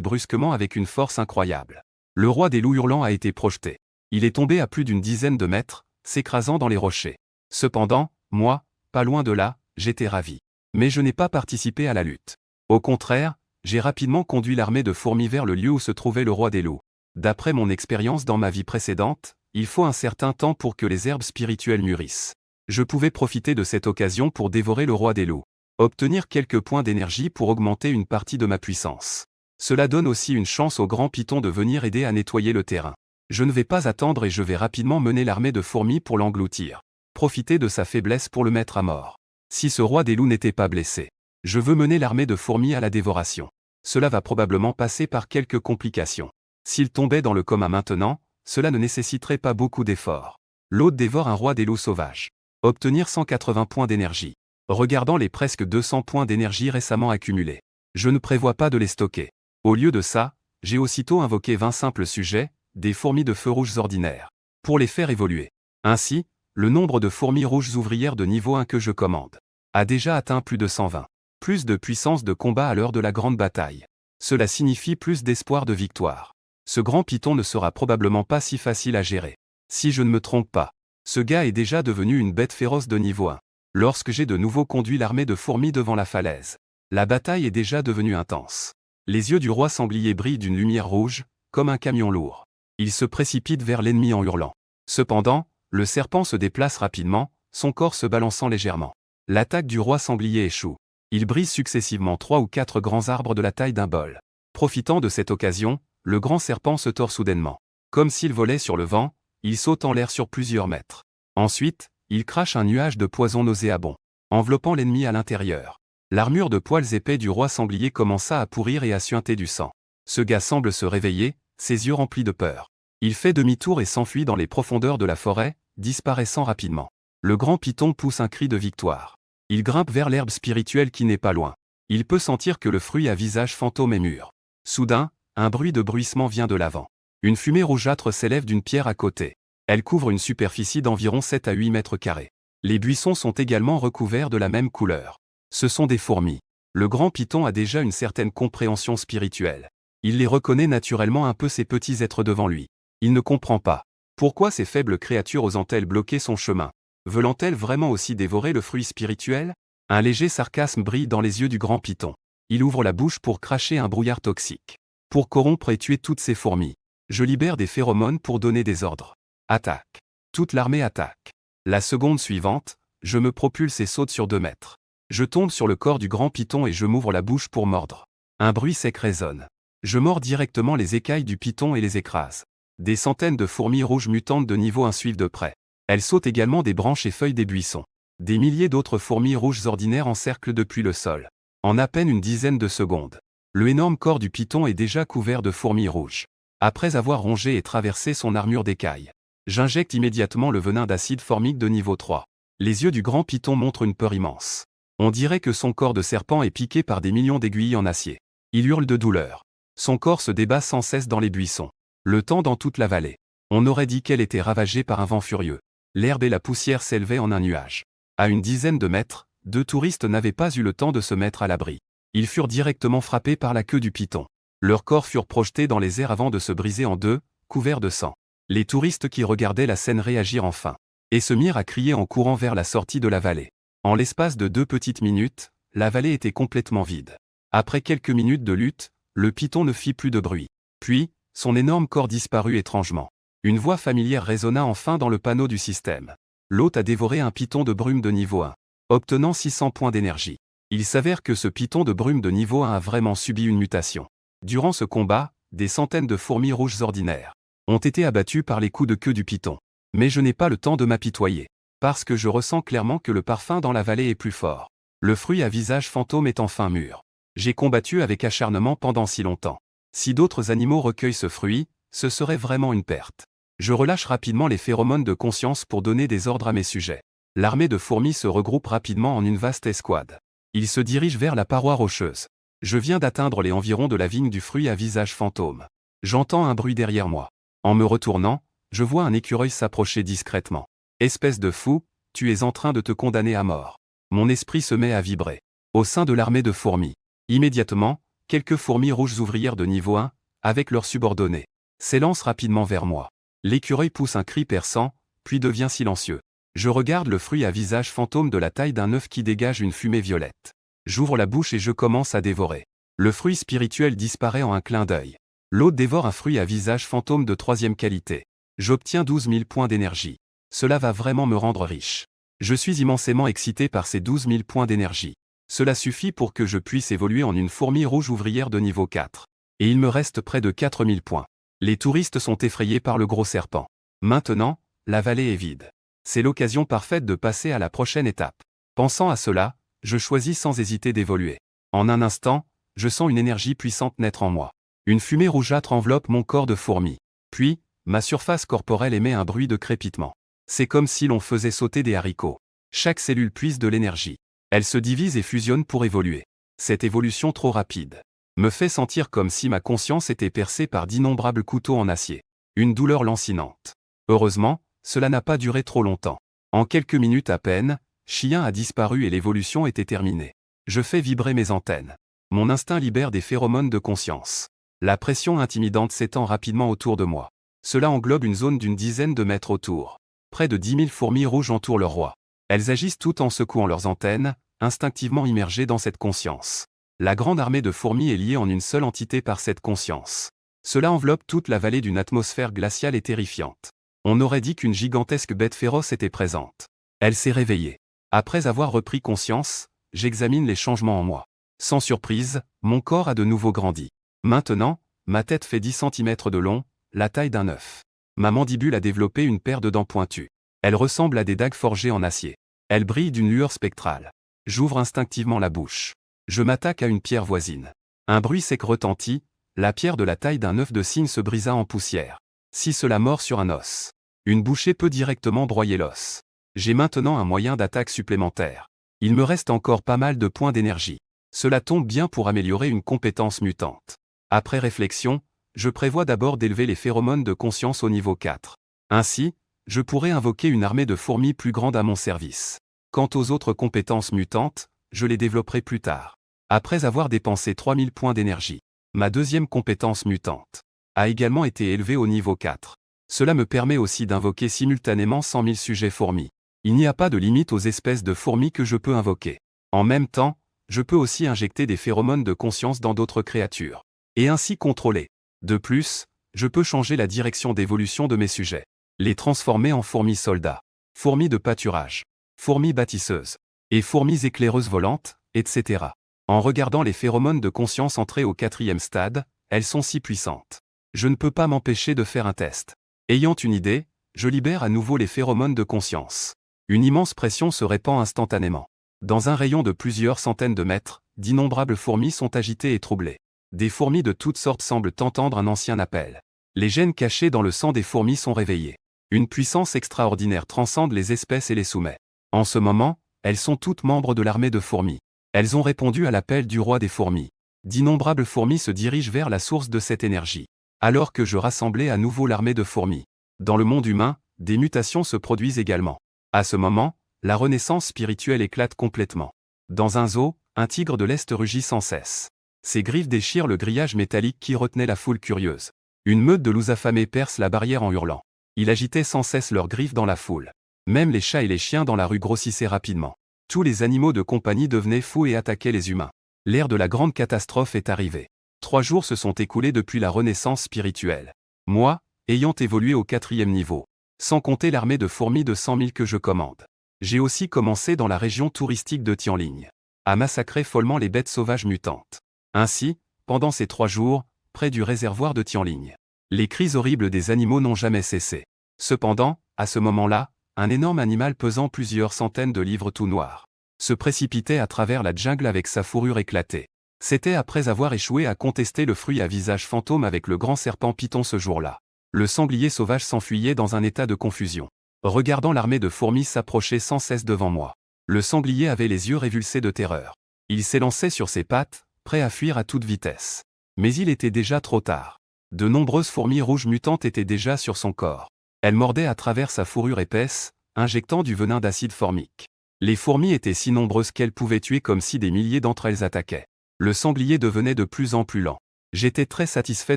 Speaker 1: brusquement avec une force incroyable. Le roi des loups hurlant a été projeté. Il est tombé à plus d'une dizaine de mètres, s'écrasant dans les rochers. Cependant, moi, pas loin de là, j'étais ravi. Mais je n'ai pas participé à la lutte. Au contraire, j'ai rapidement conduit l'armée de fourmis vers le lieu où se trouvait le roi des loups. D'après mon expérience dans ma vie précédente, il faut un certain temps pour que les herbes spirituelles mûrissent. Je pouvais profiter de cette occasion pour dévorer le roi des loups. Obtenir quelques points d'énergie pour augmenter une partie de ma puissance. Cela donne aussi une chance au grand python de venir aider à nettoyer le terrain. Je ne vais pas attendre et je vais rapidement mener l'armée de fourmis pour l'engloutir. Profiter de sa faiblesse pour le mettre à mort. Si ce roi des loups n'était pas blessé, je veux mener l'armée de fourmis à la dévoration. Cela va probablement passer par quelques complications. S'il tombait dans le coma maintenant, cela ne nécessiterait pas beaucoup d'efforts. L'hôte dévore un roi des loups sauvages. Obtenir 180 points d'énergie. Regardant les presque 200 points d'énergie récemment accumulés, je ne prévois pas de les stocker. Au lieu de ça, j'ai aussitôt invoqué 20 simples sujets, des fourmis de feux rouges ordinaires, pour les faire évoluer. Ainsi, le nombre de fourmis rouges ouvrières de niveau 1 que je commande a déjà atteint plus de 120. Plus de puissance de combat à l'heure de la grande bataille. Cela signifie plus d'espoir de victoire. Ce grand python ne sera probablement pas si facile à gérer. Si je ne me trompe pas, ce gars est déjà devenu une bête féroce de niveau 1. Lorsque j'ai de nouveau conduit l'armée de fourmis devant la falaise, la bataille est déjà devenue intense. Les yeux du roi sanglier brillent d'une lumière rouge, comme un camion lourd. Il se précipite vers l'ennemi en hurlant. Cependant, le serpent se déplace rapidement, son corps se balançant légèrement. L'attaque du roi sanglier échoue. Il brise successivement 3 ou 4 grands arbres de la taille d'un bol. Profitant de cette occasion, le grand serpent se tord soudainement. Comme s'il volait sur le vent, il saute en l'air sur plusieurs mètres. Ensuite, il crache un nuage de poison nauséabond, enveloppant l'ennemi à l'intérieur. L'armure de poils épais du roi sanglier commença à pourrir et à suinter du sang. Ce gars semble se réveiller, ses yeux remplis de peur. Il fait demi-tour et s'enfuit dans les profondeurs de la forêt, disparaissant rapidement. Le grand python pousse un cri de victoire. Il grimpe vers l'herbe spirituelle qui n'est pas loin. Il peut sentir que le fruit à visage fantôme est mûr. Soudain, un bruit de bruissement vient de l'avant. Une fumée rougeâtre s'élève d'une pierre à côté. Elle couvre une superficie d'environ 7 à 8 mètres carrés. Les buissons sont également recouverts de la même couleur. Ce sont des fourmis. Le grand python a déjà une certaine compréhension spirituelle. Il les reconnaît naturellement un peu ces petits êtres devant lui. Il ne comprend pas. Pourquoi ces faibles créatures osent-elles bloquer son chemin? Veulent-elles vraiment aussi dévorer le fruit spirituel? Un léger sarcasme brille dans les yeux du grand python. Il ouvre la bouche pour cracher un brouillard toxique. Pour corrompre et tuer toutes ces fourmis. Je libère des phéromones pour donner des ordres. Attaque. Toute l'armée attaque. La seconde suivante, je me propulse et saute sur 2 mètres. Je tombe sur le corps du grand python et je m'ouvre la bouche pour mordre. Un bruit sec résonne. Je mords directement les écailles du python et les écrase. Des centaines de fourmis rouges mutantes de niveau 1 suivent de près. Elles sautent également des branches et feuilles des buissons. Des milliers d'autres fourmis rouges ordinaires encerclent depuis le sol. En à peine une dizaine de secondes, le énorme corps du python est déjà couvert de fourmis rouges. Après avoir rongé et traversé son armure d'écailles, j'injecte immédiatement le venin d'acide formique de niveau 3. Les yeux du grand python montrent une peur immense. On dirait que son corps de serpent est piqué par des millions d'aiguilles en acier. Il hurle de douleur. Son corps se débat sans cesse dans les buissons. Le temps dans toute la vallée. On aurait dit qu'elle était ravagée par un vent furieux. L'herbe et la poussière s'élevaient en un nuage. À une dizaine de mètres, 2 touristes n'avaient pas eu le temps de se mettre à l'abri. Ils furent directement frappés par la queue du python. Leurs corps furent projetés dans les airs avant de se briser en deux, couverts de sang. Les touristes qui regardaient la scène réagirent enfin, et se mirent à crier en courant vers la sortie de la vallée. En l'espace de 2 petites minutes, la vallée était complètement vide. Après quelques minutes de lutte, le python ne fit plus de bruit. Puis, son énorme corps disparut étrangement. Une voix familière résonna enfin dans le panneau du système. L'hôte a dévoré un python de brume de niveau 1, obtenant 600 points d'énergie. Il s'avère que ce python de brume de niveau 1 a vraiment subi une mutation. Durant ce combat, des centaines de fourmis rouges ordinaires ont été abattues par les coups de queue du python. Mais je n'ai pas le temps de m'apitoyer, parce que je ressens clairement que le parfum dans la vallée est plus fort. Le fruit à visage fantôme est enfin mûr. J'ai combattu avec acharnement pendant si longtemps. Si d'autres animaux recueillent ce fruit, ce serait vraiment une perte. Je relâche rapidement les phéromones de conscience pour donner des ordres à mes sujets. L'armée de fourmis se regroupe rapidement en une vaste escouade. Ils se dirigent vers la paroi rocheuse. Je viens d'atteindre les environs de la vigne du fruit à visage fantôme. J'entends un bruit derrière moi. En me retournant, je vois un écureuil s'approcher discrètement. Espèce de fou, tu es en train de te condamner à mort. Mon esprit se met à vibrer. Au sein de l'armée de fourmis. Immédiatement, quelques fourmis rouges ouvrières de niveau 1, avec leurs subordonnés, s'élancent rapidement vers moi. L'écureuil pousse un cri perçant, puis devient silencieux. Je regarde le fruit à visage fantôme de la taille d'un œuf qui dégage une fumée violette. J'ouvre la bouche et je commence à dévorer. Le fruit spirituel disparaît en un clin d'œil. L'hôte dévore un fruit à visage fantôme de 3e qualité. J'obtiens 12 000 points d'énergie. Cela va vraiment me rendre riche. Je suis immensément excité par ces 12 000 points d'énergie. Cela suffit pour que je puisse évoluer en une fourmi rouge ouvrière de niveau 4. Et il me reste près de 4 000 points. Les touristes sont effrayés par le gros serpent. Maintenant, la vallée est vide. C'est l'occasion parfaite de passer à la prochaine étape. Pensant à cela, je choisis sans hésiter d'évoluer. En un instant, je sens une énergie puissante naître en moi. Une fumée rougeâtre enveloppe mon corps de fourmi. Puis, ma surface corporelle émet un bruit de crépitement. C'est comme si l'on faisait sauter des haricots. Chaque cellule puise de l'énergie. Elle se divise et fusionne pour évoluer. Cette évolution trop rapide me fait sentir comme si ma conscience était percée par d'innombrables couteaux en acier. Une douleur lancinante. Heureusement, cela n'a pas duré trop longtemps. En quelques minutes à peine, chien a disparu et l'évolution était terminée. Je fais vibrer mes antennes. Mon instinct libère des phéromones de conscience. La pression intimidante s'étend rapidement autour de moi. Cela englobe une zone d'une dizaine de mètres autour. Près de 10 000 fourmis rouges entourent le roi. Elles agissent toutes en secouant leurs antennes, instinctivement immergées dans cette conscience. La grande armée de fourmis est liée en une seule entité par cette conscience. Cela enveloppe toute la vallée d'une atmosphère glaciale et terrifiante. On aurait dit qu'une gigantesque bête féroce était présente. Elle s'est réveillée. Après avoir repris conscience, j'examine les changements en moi. Sans surprise, mon corps a de nouveau grandi. Maintenant, ma tête fait 10 cm de long, la taille d'un œuf. Ma mandibule a développé une paire de dents pointues. Elle ressemble à des dagues forgées en acier. Elle brille d'une lueur spectrale. J'ouvre instinctivement la bouche. Je m'attaque à une pierre voisine. Un bruit sec retentit, la pierre de la taille d'un œuf de cygne se brisa en poussière. Si cela mord sur un os. Une bouchée peut directement broyer l'os. J'ai maintenant un moyen d'attaque supplémentaire. Il me reste encore pas mal de points d'énergie. Cela tombe bien pour améliorer une compétence mutante. Après réflexion, je prévois d'abord d'élever les phéromones de conscience au niveau 4. Ainsi, je pourrais invoquer une armée de fourmis plus grande à mon service. Quant aux autres compétences mutantes, je les développerai plus tard. Après avoir dépensé 3000 points d'énergie, ma deuxième compétence mutante a également été élevée au niveau 4. Cela me permet aussi d'invoquer simultanément 100 000 sujets fourmis. Il n'y a pas de limite aux espèces de fourmis que je peux invoquer. En même temps, je peux aussi injecter des phéromones de conscience dans d'autres créatures. Et ainsi contrôler. De plus, je peux changer la direction d'évolution de mes sujets. Les transformer en fourmis soldats, fourmis de pâturage, fourmis bâtisseuses, et fourmis éclaireuses volantes, etc. En regardant les phéromones de conscience entrer au 4e stade, elles sont si puissantes. Je ne peux pas m'empêcher de faire un test. Ayant une idée, je libère à nouveau les phéromones de conscience. Une immense pression se répand instantanément. Dans un rayon de plusieurs centaines de mètres, d'innombrables fourmis sont agitées et troublées. Des fourmis de toutes sortes semblent entendre un ancien appel. Les gènes cachés dans le sang des fourmis sont réveillés. Une puissance extraordinaire transcende les espèces et les soumet. En ce moment, elles sont toutes membres de l'armée de fourmis. Elles ont répondu à l'appel du roi des fourmis. D'innombrables fourmis se dirigent vers la source de cette énergie. Alors que je rassemblais à nouveau l'armée de fourmis. Dans le monde humain, des mutations se produisent également. À ce moment, la renaissance spirituelle éclate complètement. Dans un zoo, un tigre de l'Est rugit sans cesse. Ses griffes déchirent le grillage métallique qui retenait la foule curieuse. Une meute de loups affamés perce la barrière en hurlant. Ils agitaient sans cesse leurs griffes dans la foule. Même les chats et les chiens dans la rue grossissaient rapidement. Tous les animaux de compagnie devenaient fous et attaquaient les humains. L'ère de la grande catastrophe est arrivée. 3 jours se sont écoulés depuis la renaissance spirituelle. Moi, ayant évolué au 4e niveau, sans compter l'armée de fourmis de 100 000 que je commande. J'ai aussi commencé dans la région touristique de Tianling, à massacrer follement les bêtes sauvages mutantes. Ainsi, pendant ces 3 jours, près du réservoir de Tianling, les cris horribles des animaux n'ont jamais cessé. Cependant, à ce moment-là, un énorme animal pesant plusieurs centaines de livres tout noir se précipitait à travers la jungle avec sa fourrure éclatée. C'était après avoir échoué à contester le fruit à visage fantôme avec le grand serpent Python ce jour-là. Le sanglier sauvage s'enfuyait dans un état de confusion. Regardant l'armée de fourmis s'approcher sans cesse devant moi. Le sanglier avait les yeux révulsés de terreur. Il s'élançait sur ses pattes, prêt à fuir à toute vitesse. Mais il était déjà trop tard. De nombreuses fourmis rouges mutantes étaient déjà sur son corps. Elles mordaient à travers sa fourrure épaisse, injectant du venin d'acide formique. Les fourmis étaient si nombreuses qu'elles pouvaient tuer comme si des milliers d'entre elles attaquaient. Le sanglier devenait de plus en plus lent. J'étais très satisfait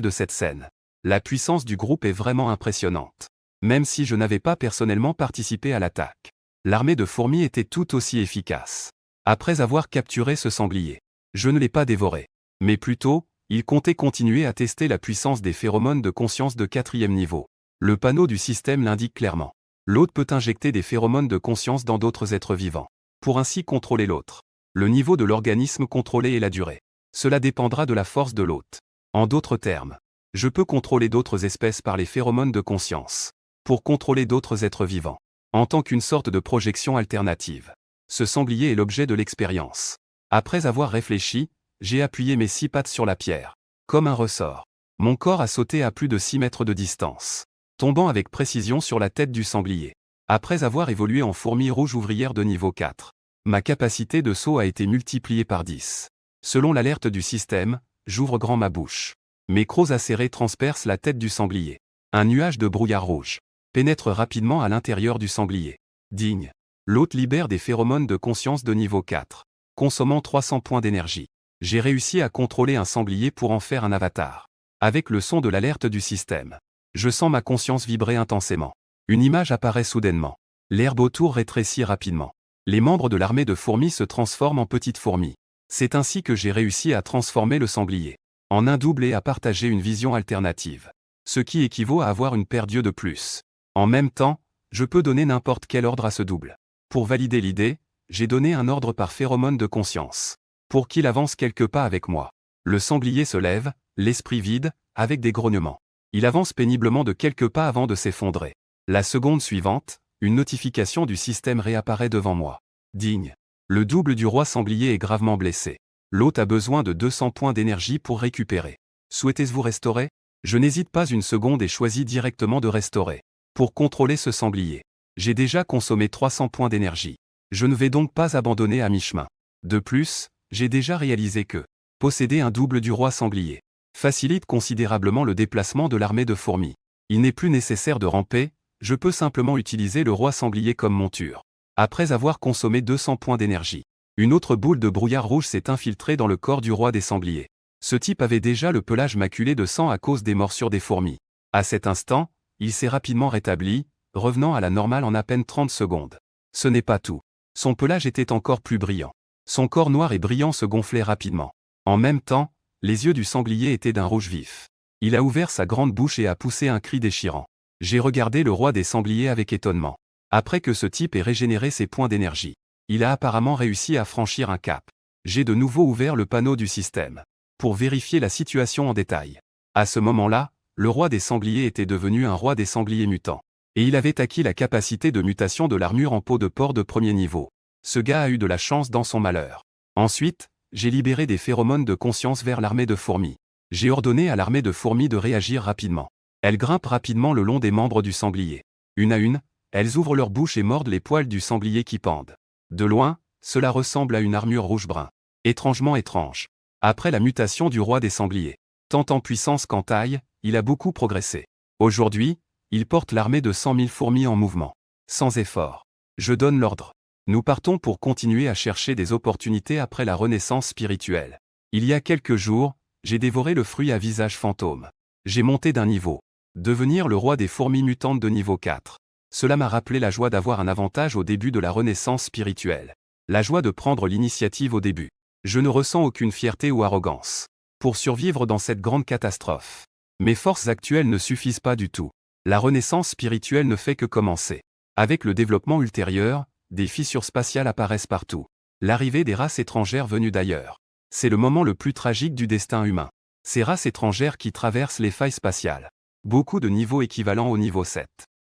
Speaker 1: de cette scène. La puissance du groupe est vraiment impressionnante. Même si je n'avais pas personnellement participé à l'attaque. L'armée de fourmis était tout aussi efficace. Après avoir capturé ce sanglier, je ne l'ai pas dévoré. Mais plutôt, il comptait continuer à tester la puissance des phéromones de conscience de 4e niveau. Le panneau du système l'indique clairement. L'hôte peut injecter des phéromones de conscience dans d'autres êtres vivants, pour ainsi contrôler l'autre. Le niveau de l'organisme contrôlé et la durée. Cela dépendra de la force de l'hôte. En d'autres termes, je peux contrôler d'autres espèces par les phéromones de conscience, pour contrôler d'autres êtres vivants, en tant qu'une sorte de projection alternative. Ce sanglier est l'objet de l'expérience. Après avoir réfléchi, j'ai appuyé mes 6 pattes sur la pierre, comme un ressort. Mon corps a sauté à plus de 6 mètres de distance, tombant avec précision sur la tête du sanglier. Après avoir évolué en fourmi rouge ouvrière de niveau 4, ma capacité de saut a été multipliée par 10. Selon l'alerte du système, j'ouvre grand ma bouche. Mes crocs acérés transpercent la tête du sanglier. Un nuage de brouillard rouge pénètre rapidement à l'intérieur du sanglier. Digne. L'autre libère des phéromones de conscience de niveau 4, consommant 300 points d'énergie. J'ai réussi à contrôler un sanglier pour en faire un avatar. Avec le son de l'alerte du système, je sens ma conscience vibrer intensément. Une image apparaît soudainement. L'herbe autour rétrécit rapidement. Les membres de l'armée de fourmis se transforment en petites fourmis. C'est ainsi que j'ai réussi à transformer le sanglier en un double et à partager une vision alternative. Ce qui équivaut à avoir une paire d'yeux de plus. En même temps, je peux donner n'importe quel ordre à ce double. Pour valider l'idée, j'ai donné un ordre par phéromone de conscience. Pour qu'il avance quelques pas avec moi. Le sanglier se lève, l'esprit vide, avec des grognements. Il avance péniblement de quelques pas avant de s'effondrer. La seconde suivante, une notification du système réapparaît devant moi. Digne. Le double du roi sanglier est gravement blessé. L'hôte a besoin de 200 points d'énergie pour récupérer. Souhaitez-vous restaurer? Je n'hésite pas une seconde et choisis directement de restaurer. Pour contrôler ce sanglier. J'ai déjà consommé 300 points d'énergie. Je ne vais donc pas abandonner à mi-chemin. De plus, j'ai déjà réalisé que posséder un double du roi sanglier facilite considérablement le déplacement de l'armée de fourmis. Il n'est plus nécessaire de ramper, je peux simplement utiliser le roi sanglier comme monture. Après avoir consommé 200 points d'énergie, une autre boule de brouillard rouge s'est infiltrée dans le corps du roi des sangliers. Ce type avait déjà le pelage maculé de sang à cause des morsures des fourmis. À cet instant, il s'est rapidement rétabli, revenant à la normale en à peine 30 secondes. Ce n'est pas tout. Son pelage était encore plus brillant. Son corps noir et brillant se gonflait rapidement. En même temps, les yeux du sanglier étaient d'un rouge vif. Il a ouvert sa grande bouche et a poussé un cri déchirant. J'ai regardé le roi des sangliers avec étonnement. Après que ce type ait régénéré ses points d'énergie, il a apparemment réussi à franchir un cap. J'ai de nouveau ouvert le panneau du système pour vérifier la situation en détail. À ce moment-là, le roi des sangliers était devenu un roi des sangliers mutant. Et il avait acquis la capacité de mutation de l'armure en peau de porc de premier niveau. Ce gars a eu de la chance dans son malheur. Ensuite, j'ai libéré des phéromones de conscience vers l'armée de fourmis. J'ai ordonné à l'armée de fourmis de réagir rapidement. Elles grimpent rapidement le long des membres du sanglier. Une à une, elles ouvrent leur bouche et mordent les poils du sanglier qui pendent. De loin, cela ressemble à une armure rouge-brun. Étrangement étrange. Après la mutation du roi des sangliers, tant en puissance qu'en taille, il a beaucoup progressé. Aujourd'hui, il porte l'armée de 100 000 fourmis en mouvement. Sans effort. Je donne l'ordre. Nous partons pour continuer à chercher des opportunités après la renaissance spirituelle. Il y a quelques jours, j'ai dévoré le fruit à visage fantôme. J'ai monté d'un niveau. Devenir le roi des fourmis mutantes de niveau 4. Cela m'a rappelé la joie d'avoir un avantage au début de la renaissance spirituelle. La joie de prendre l'initiative au début. Je ne ressens aucune fierté ou arrogance. Pour survivre dans cette grande catastrophe. Mes forces actuelles ne suffisent pas du tout. La renaissance spirituelle ne fait que commencer. Avec le développement ultérieur, des fissures spatiales apparaissent partout. L'arrivée des races étrangères venues d'ailleurs. C'est le moment le plus tragique du destin humain. Ces races étrangères qui traversent les failles spatiales. Beaucoup de niveaux équivalents au niveau 7.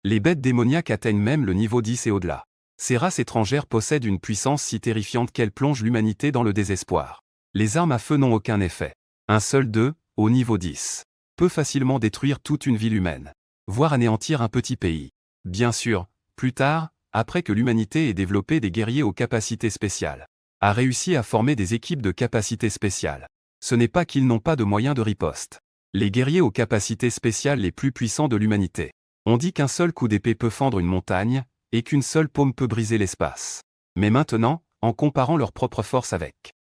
Speaker 1: Les bêtes démoniaques atteignent même le niveau 10 et au-delà. Ces races étrangères possèdent une puissance si terrifiante qu'elles plongent l'humanité dans le désespoir. Les armes à feu n'ont aucun effet. Un seul d'eux, au niveau 10, peut facilement détruire toute une ville humaine, voire anéantir un petit pays. Bien sûr, plus tard, après que l'humanité ait développé des guerriers aux capacités spéciales, a réussi à former des équipes de capacités spéciales. Ce n'est pas qu'ils n'ont pas de moyens de riposte. Les guerriers aux capacités spéciales les plus puissants de l'humanité. On dit qu'un seul coup d'épée peut fendre une montagne, et qu'une seule paume peut briser l'espace. Mais maintenant, en comparant leur propre force avec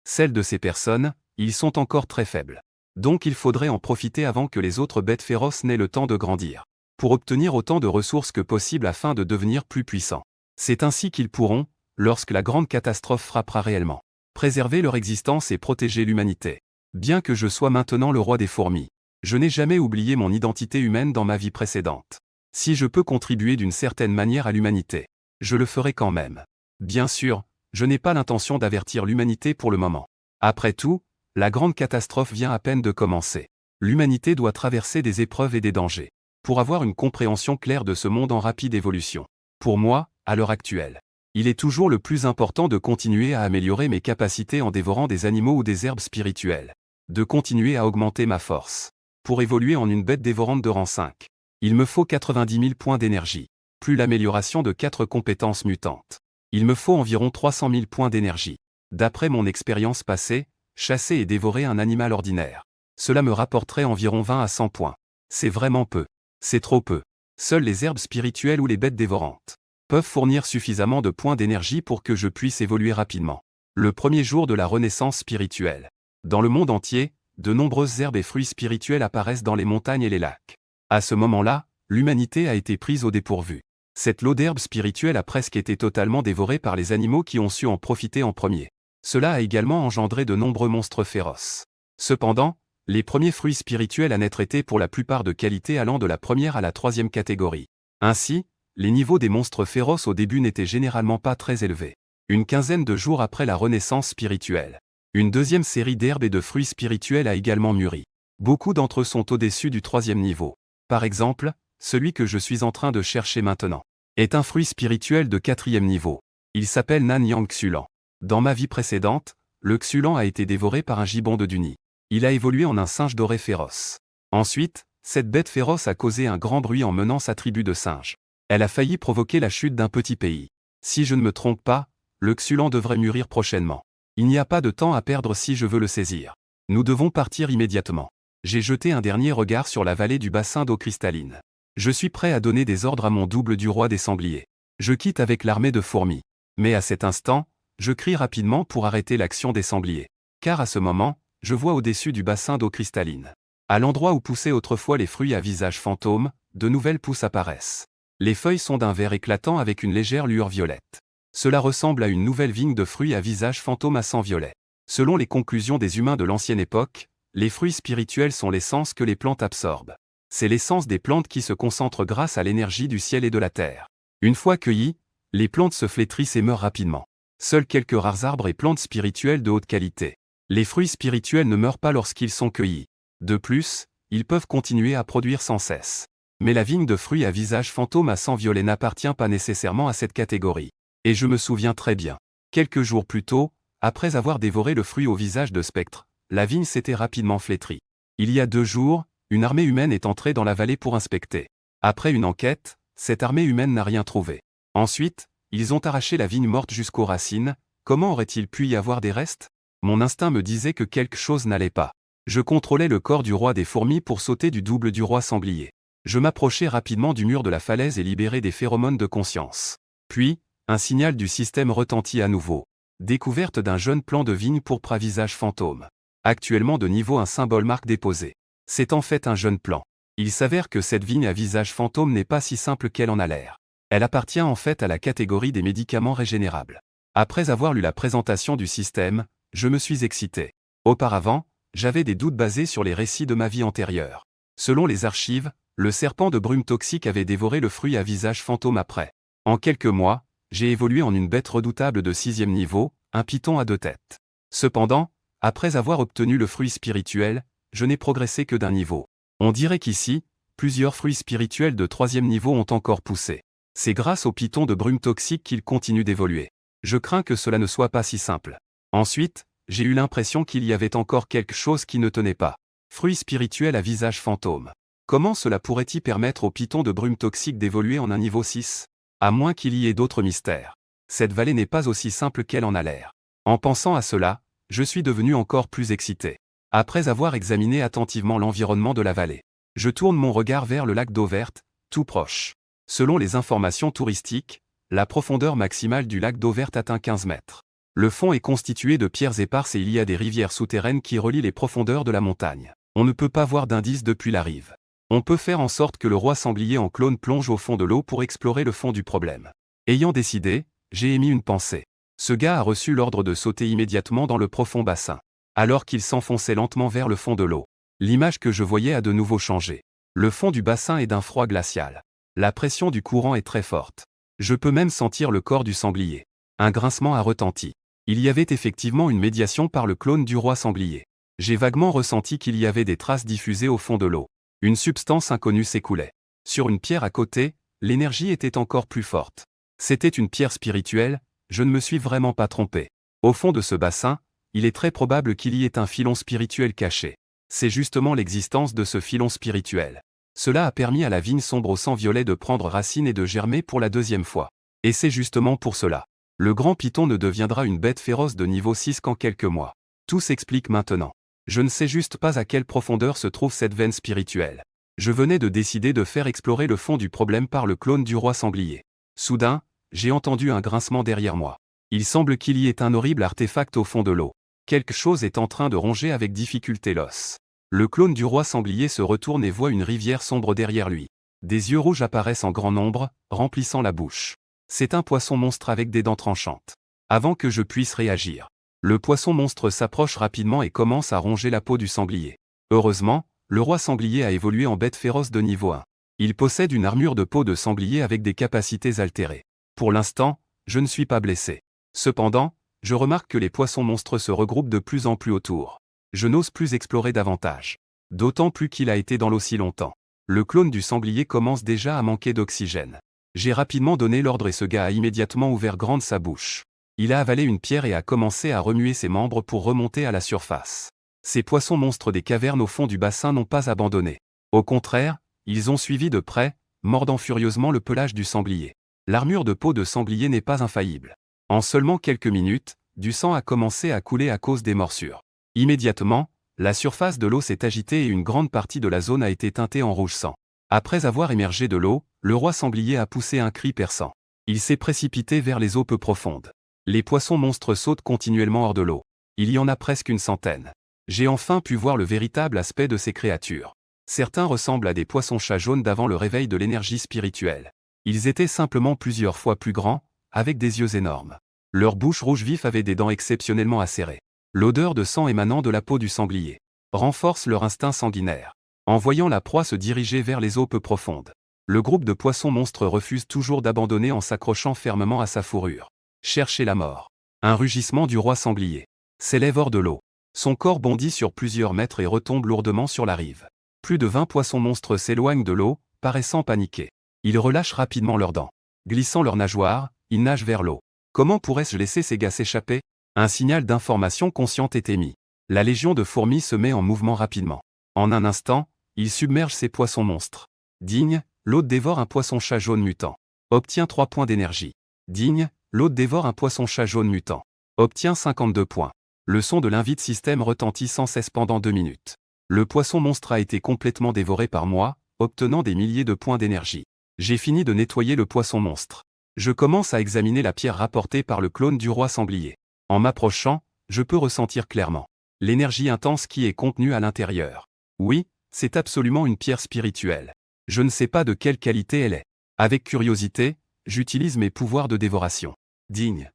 Speaker 1: celle de ces personnes, ils sont encore très faibles. Donc il faudrait en profiter avant que les autres bêtes féroces n'aient le temps de grandir, pour obtenir autant de ressources que possible afin de devenir plus puissants. C'est ainsi qu'ils pourront, lorsque la grande catastrophe frappera réellement, préserver leur existence et protéger l'humanité. Bien que je sois maintenant le roi des fourmis, je n'ai jamais oublié mon identité humaine dans ma vie précédente. Si je peux contribuer d'une certaine manière à l'humanité, je le ferai quand même. Bien sûr, je n'ai pas l'intention d'avertir l'humanité pour le moment. Après tout, la grande catastrophe vient à peine de commencer. L'humanité doit traverser des épreuves et des dangers, pour avoir une compréhension claire de ce monde en rapide évolution. Pour moi, à l'heure actuelle, il est toujours le plus important de continuer à améliorer mes capacités en dévorant des animaux ou des herbes spirituelles. De continuer à augmenter ma force. Pour évoluer en une bête dévorante de rang 5. Il me faut 90 000 points d'énergie, plus l'amélioration de 4 compétences mutantes. Il me faut environ 300 000 points d'énergie. D'après mon expérience passée, chasser et dévorer un animal ordinaire. Cela me rapporterait environ 20 à 100 points. C'est vraiment peu. C'est trop peu. Seules les herbes spirituelles ou les bêtes dévorantes peuvent fournir suffisamment de points d'énergie pour que je puisse évoluer rapidement. Le premier jour de la renaissance spirituelle. Dans le monde entier, de nombreuses herbes et fruits spirituels apparaissent dans les montagnes et les lacs. À ce moment-là, l'humanité a été prise au dépourvu. Cette lot d'herbes spirituelles a presque été totalement dévorée par les animaux qui ont su en profiter en premier. Cela a également engendré de nombreux monstres féroces. Cependant, les premiers fruits spirituels à naître étaient pour la plupart de qualité allant de la première à la troisième catégorie. Ainsi, les niveaux des monstres féroces au début n'étaient généralement pas très élevés. Une quinzaine de jours après la renaissance spirituelle, une deuxième série d'herbes et de fruits spirituels a également mûri. Beaucoup d'entre eux sont au-dessus du troisième niveau. Par exemple, celui que je suis en train de chercher maintenant est un fruit spirituel de quatrième niveau. Il s'appelle Nanyang Xulan. Dans ma vie précédente, le Xulan a été dévoré par un gibbon de Duni. Il a évolué en un singe doré féroce. Ensuite, cette bête féroce a causé un grand bruit en menant sa tribu de singes. Elle a failli provoquer la chute d'un petit pays. Si je ne me trompe pas, le Xulan devrait mûrir prochainement. Il n'y a pas de temps à perdre si je veux le saisir. Nous devons partir immédiatement. J'ai jeté un dernier regard sur la vallée du bassin d'eau cristalline. Je suis prêt à donner des ordres à mon double du roi des sangliers. Je quitte avec l'armée de fourmis. Mais à cet instant, je crie rapidement pour arrêter l'action des sangliers. Car à ce moment, je vois au-dessus du bassin d'eau cristalline. À l'endroit où poussaient autrefois les fruits à visage fantôme, de nouvelles pousses apparaissent. Les feuilles sont d'un vert éclatant avec une légère lueur violette. Cela ressemble à une nouvelle vigne de fruits à visage fantôme à sang violet. Selon les conclusions des humains de l'ancienne époque, les fruits spirituels sont l'essence que les plantes absorbent. C'est l'essence des plantes qui se concentre grâce à l'énergie du ciel et de la terre. Une fois cueillies, les plantes se flétrissent et meurent rapidement. Seuls quelques rares arbres et plantes spirituelles de haute qualité. Les fruits spirituels ne meurent pas lorsqu'ils sont cueillis. De plus, ils peuvent continuer à produire sans cesse. Mais la vigne de fruits à visage fantôme à sang violet n'appartient pas nécessairement à cette catégorie. Et je me souviens très bien. Quelques jours plus tôt, après avoir dévoré le fruit au visage de spectre, la vigne s'était rapidement flétrie. Il y a 2 jours, une armée humaine est entrée dans la vallée pour inspecter. Après une enquête, cette armée humaine n'a rien trouvé. Ensuite, ils ont arraché la vigne morte jusqu'aux racines. Comment aurait-il pu y avoir des restes? Mon instinct me disait que quelque chose n'allait pas. Je contrôlais le corps du roi des fourmis pour sauter du double du roi sanglier. Je m'approchais rapidement du mur de la falaise et libérais des phéromones de conscience. Puis, un signal du système retentit à nouveau. Découverte d'un jeune plant de vigne pourpre à visage fantôme. Actuellement de niveau 1 symbole marque déposé. C'est en fait un jeune plant. Il s'avère que cette vigne à visage fantôme n'est pas si simple qu'elle en a l'air. Elle appartient en fait à la catégorie des médicaments régénérables. Après avoir lu la présentation du système, je me suis excité. Auparavant, j'avais des doutes basés sur les récits de ma vie antérieure. Selon les archives, le serpent de brume toxique avait dévoré le fruit à visage fantôme après. En quelques mois, j'ai évolué en une bête redoutable de 6e niveau, un python à 2 têtes. Cependant, après avoir obtenu le fruit spirituel, je n'ai progressé que d'un niveau. On dirait qu'ici, plusieurs fruits spirituels de 3e niveau ont encore poussé. C'est grâce au python de brume toxique qu'il continue d'évoluer. Je crains que cela ne soit pas si simple. Ensuite, j'ai eu l'impression qu'il y avait encore quelque chose qui ne tenait pas. Fruit spirituel à visage fantôme. Comment cela pourrait-il permettre au python de brume toxique d'évoluer en un niveau 6? À moins qu'il y ait d'autres mystères. Cette vallée n'est pas aussi simple qu'elle en a l'air. En pensant à cela, je suis devenu encore plus excité. Après avoir examiné attentivement l'environnement de la vallée, je tourne mon regard vers le lac d'eau verte, tout proche. Selon les informations touristiques, la profondeur maximale du lac d'eau verte atteint 15 mètres. Le fond est constitué de pierres éparses et il y a des rivières souterraines qui relient les profondeurs de la montagne. On ne peut pas voir d'indices depuis la rive. On peut faire en sorte que le roi sanglier en clone plonge au fond de l'eau pour explorer le fond du problème. Ayant décidé, j'ai émis une pensée. Ce gars a reçu l'ordre de sauter immédiatement dans le profond bassin. Alors qu'il s'enfonçait lentement vers le fond de l'eau, l'image que je voyais a de nouveau changé. Le fond du bassin est d'un froid glacial. La pression du courant est très forte. Je peux même sentir le corps du sanglier. Un grincement a retenti. Il y avait effectivement une médiation par le clone du roi sanglier. J'ai vaguement ressenti qu'il y avait des traces diffusées au fond de l'eau. Une substance inconnue s'écoulait. Sur une pierre à côté, l'énergie était encore plus forte. C'était une pierre spirituelle, je ne me suis vraiment pas trompé. Au fond de ce bassin, il est très probable qu'il y ait un filon spirituel caché. C'est justement l'existence de ce filon spirituel. Cela a permis à la vigne sombre au sang violet de prendre racine et de germer pour la 2e fois. Et c'est justement pour cela. Le grand python ne deviendra une bête féroce de niveau 6 qu'en quelques mois. Tout s'explique maintenant. Je ne sais juste pas à quelle profondeur se trouve cette veine spirituelle. Je venais de décider de faire explorer le fond du problème par le clone du roi sanglier. Soudain, j'ai entendu un grincement derrière moi. Il semble qu'il y ait un horrible artefact au fond de l'eau. Quelque chose est en train de ronger avec difficulté l'os. Le clone du roi sanglier se retourne et voit une rivière sombre derrière lui. Des yeux rouges apparaissent en grand nombre, remplissant la bouche. C'est un poisson monstre avec des dents tranchantes. Avant que je puisse réagir, le poisson monstre s'approche rapidement et commence à ronger la peau du sanglier. Heureusement, le roi sanglier a évolué en bête féroce de niveau 1. Il possède une armure de peau de sanglier avec des capacités altérées. Pour l'instant, je ne suis pas blessé. Cependant, je remarque que les poissons monstres se regroupent de plus en plus autour. Je n'ose plus explorer davantage. D'autant plus qu'il a été dans l'eau si longtemps. Le clone du sanglier commence déjà à manquer d'oxygène. J'ai rapidement donné l'ordre et ce gars a immédiatement ouvert grande sa bouche. Il a avalé une pierre et a commencé à remuer ses membres pour remonter à la surface. Ces poissons monstres des cavernes au fond du bassin n'ont pas abandonné. Au contraire, ils ont suivi de près, mordant furieusement le pelage du sanglier. L'armure de peau de sanglier n'est pas infaillible. En seulement quelques minutes, du sang a commencé à couler à cause des morsures. Immédiatement, la surface de l'eau s'est agitée et une grande partie de la zone a été teintée en rouge sang. Après avoir émergé de l'eau, le roi sanglier a poussé un cri perçant. Il s'est précipité vers les eaux peu profondes. Les poissons monstres sautent continuellement hors de l'eau. Il y en a presque une centaine. J'ai enfin pu voir le véritable aspect de ces créatures. Certains ressemblent à des poissons-chats jaunes d'avant le réveil de l'énergie spirituelle. Ils étaient simplement plusieurs fois plus grands, avec des yeux énormes. Leur bouche rouge vif avait des dents exceptionnellement acérées. L'odeur de sang émanant de la peau du sanglier renforce leur instinct sanguinaire. En voyant la proie se diriger vers les eaux peu profondes, le groupe de poissons monstres refuse toujours d'abandonner en s'accrochant fermement à sa fourrure. Chercher la mort. Un rugissement du roi sanglier s'élève hors de l'eau. Son corps bondit sur plusieurs mètres et retombe lourdement sur la rive. Plus de 20 poissons monstres s'éloignent de l'eau, paraissant paniqués. Ils relâchent rapidement leurs dents. Glissant leurs nageoires, ils nagent vers l'eau. Comment pourrais-je laisser ces gars s'échapper? Un signal d'information consciente est émis. La légion de fourmis se met en mouvement rapidement. En un instant, ils submergent ces poissons monstres. Digne, l'autre dévore un poisson-chat jaune mutant. Obtient 3 points d'énergie. Digne, l'autre dévore un poisson-chat jaune mutant. Obtient 52 points. Le son de l'invite système retentit sans cesse pendant 2 minutes. Le poisson monstre a été complètement dévoré par moi, obtenant des milliers de points d'énergie. J'ai fini de nettoyer le poisson monstre. Je commence à examiner la pierre rapportée par le clone du roi sanglier. En m'approchant, je peux ressentir clairement l'énergie intense qui est contenue à l'intérieur. Oui, c'est absolument une pierre spirituelle. Je ne sais pas de quelle qualité elle est. Avec curiosité, j'utilise mes pouvoirs de dévoration. Digne.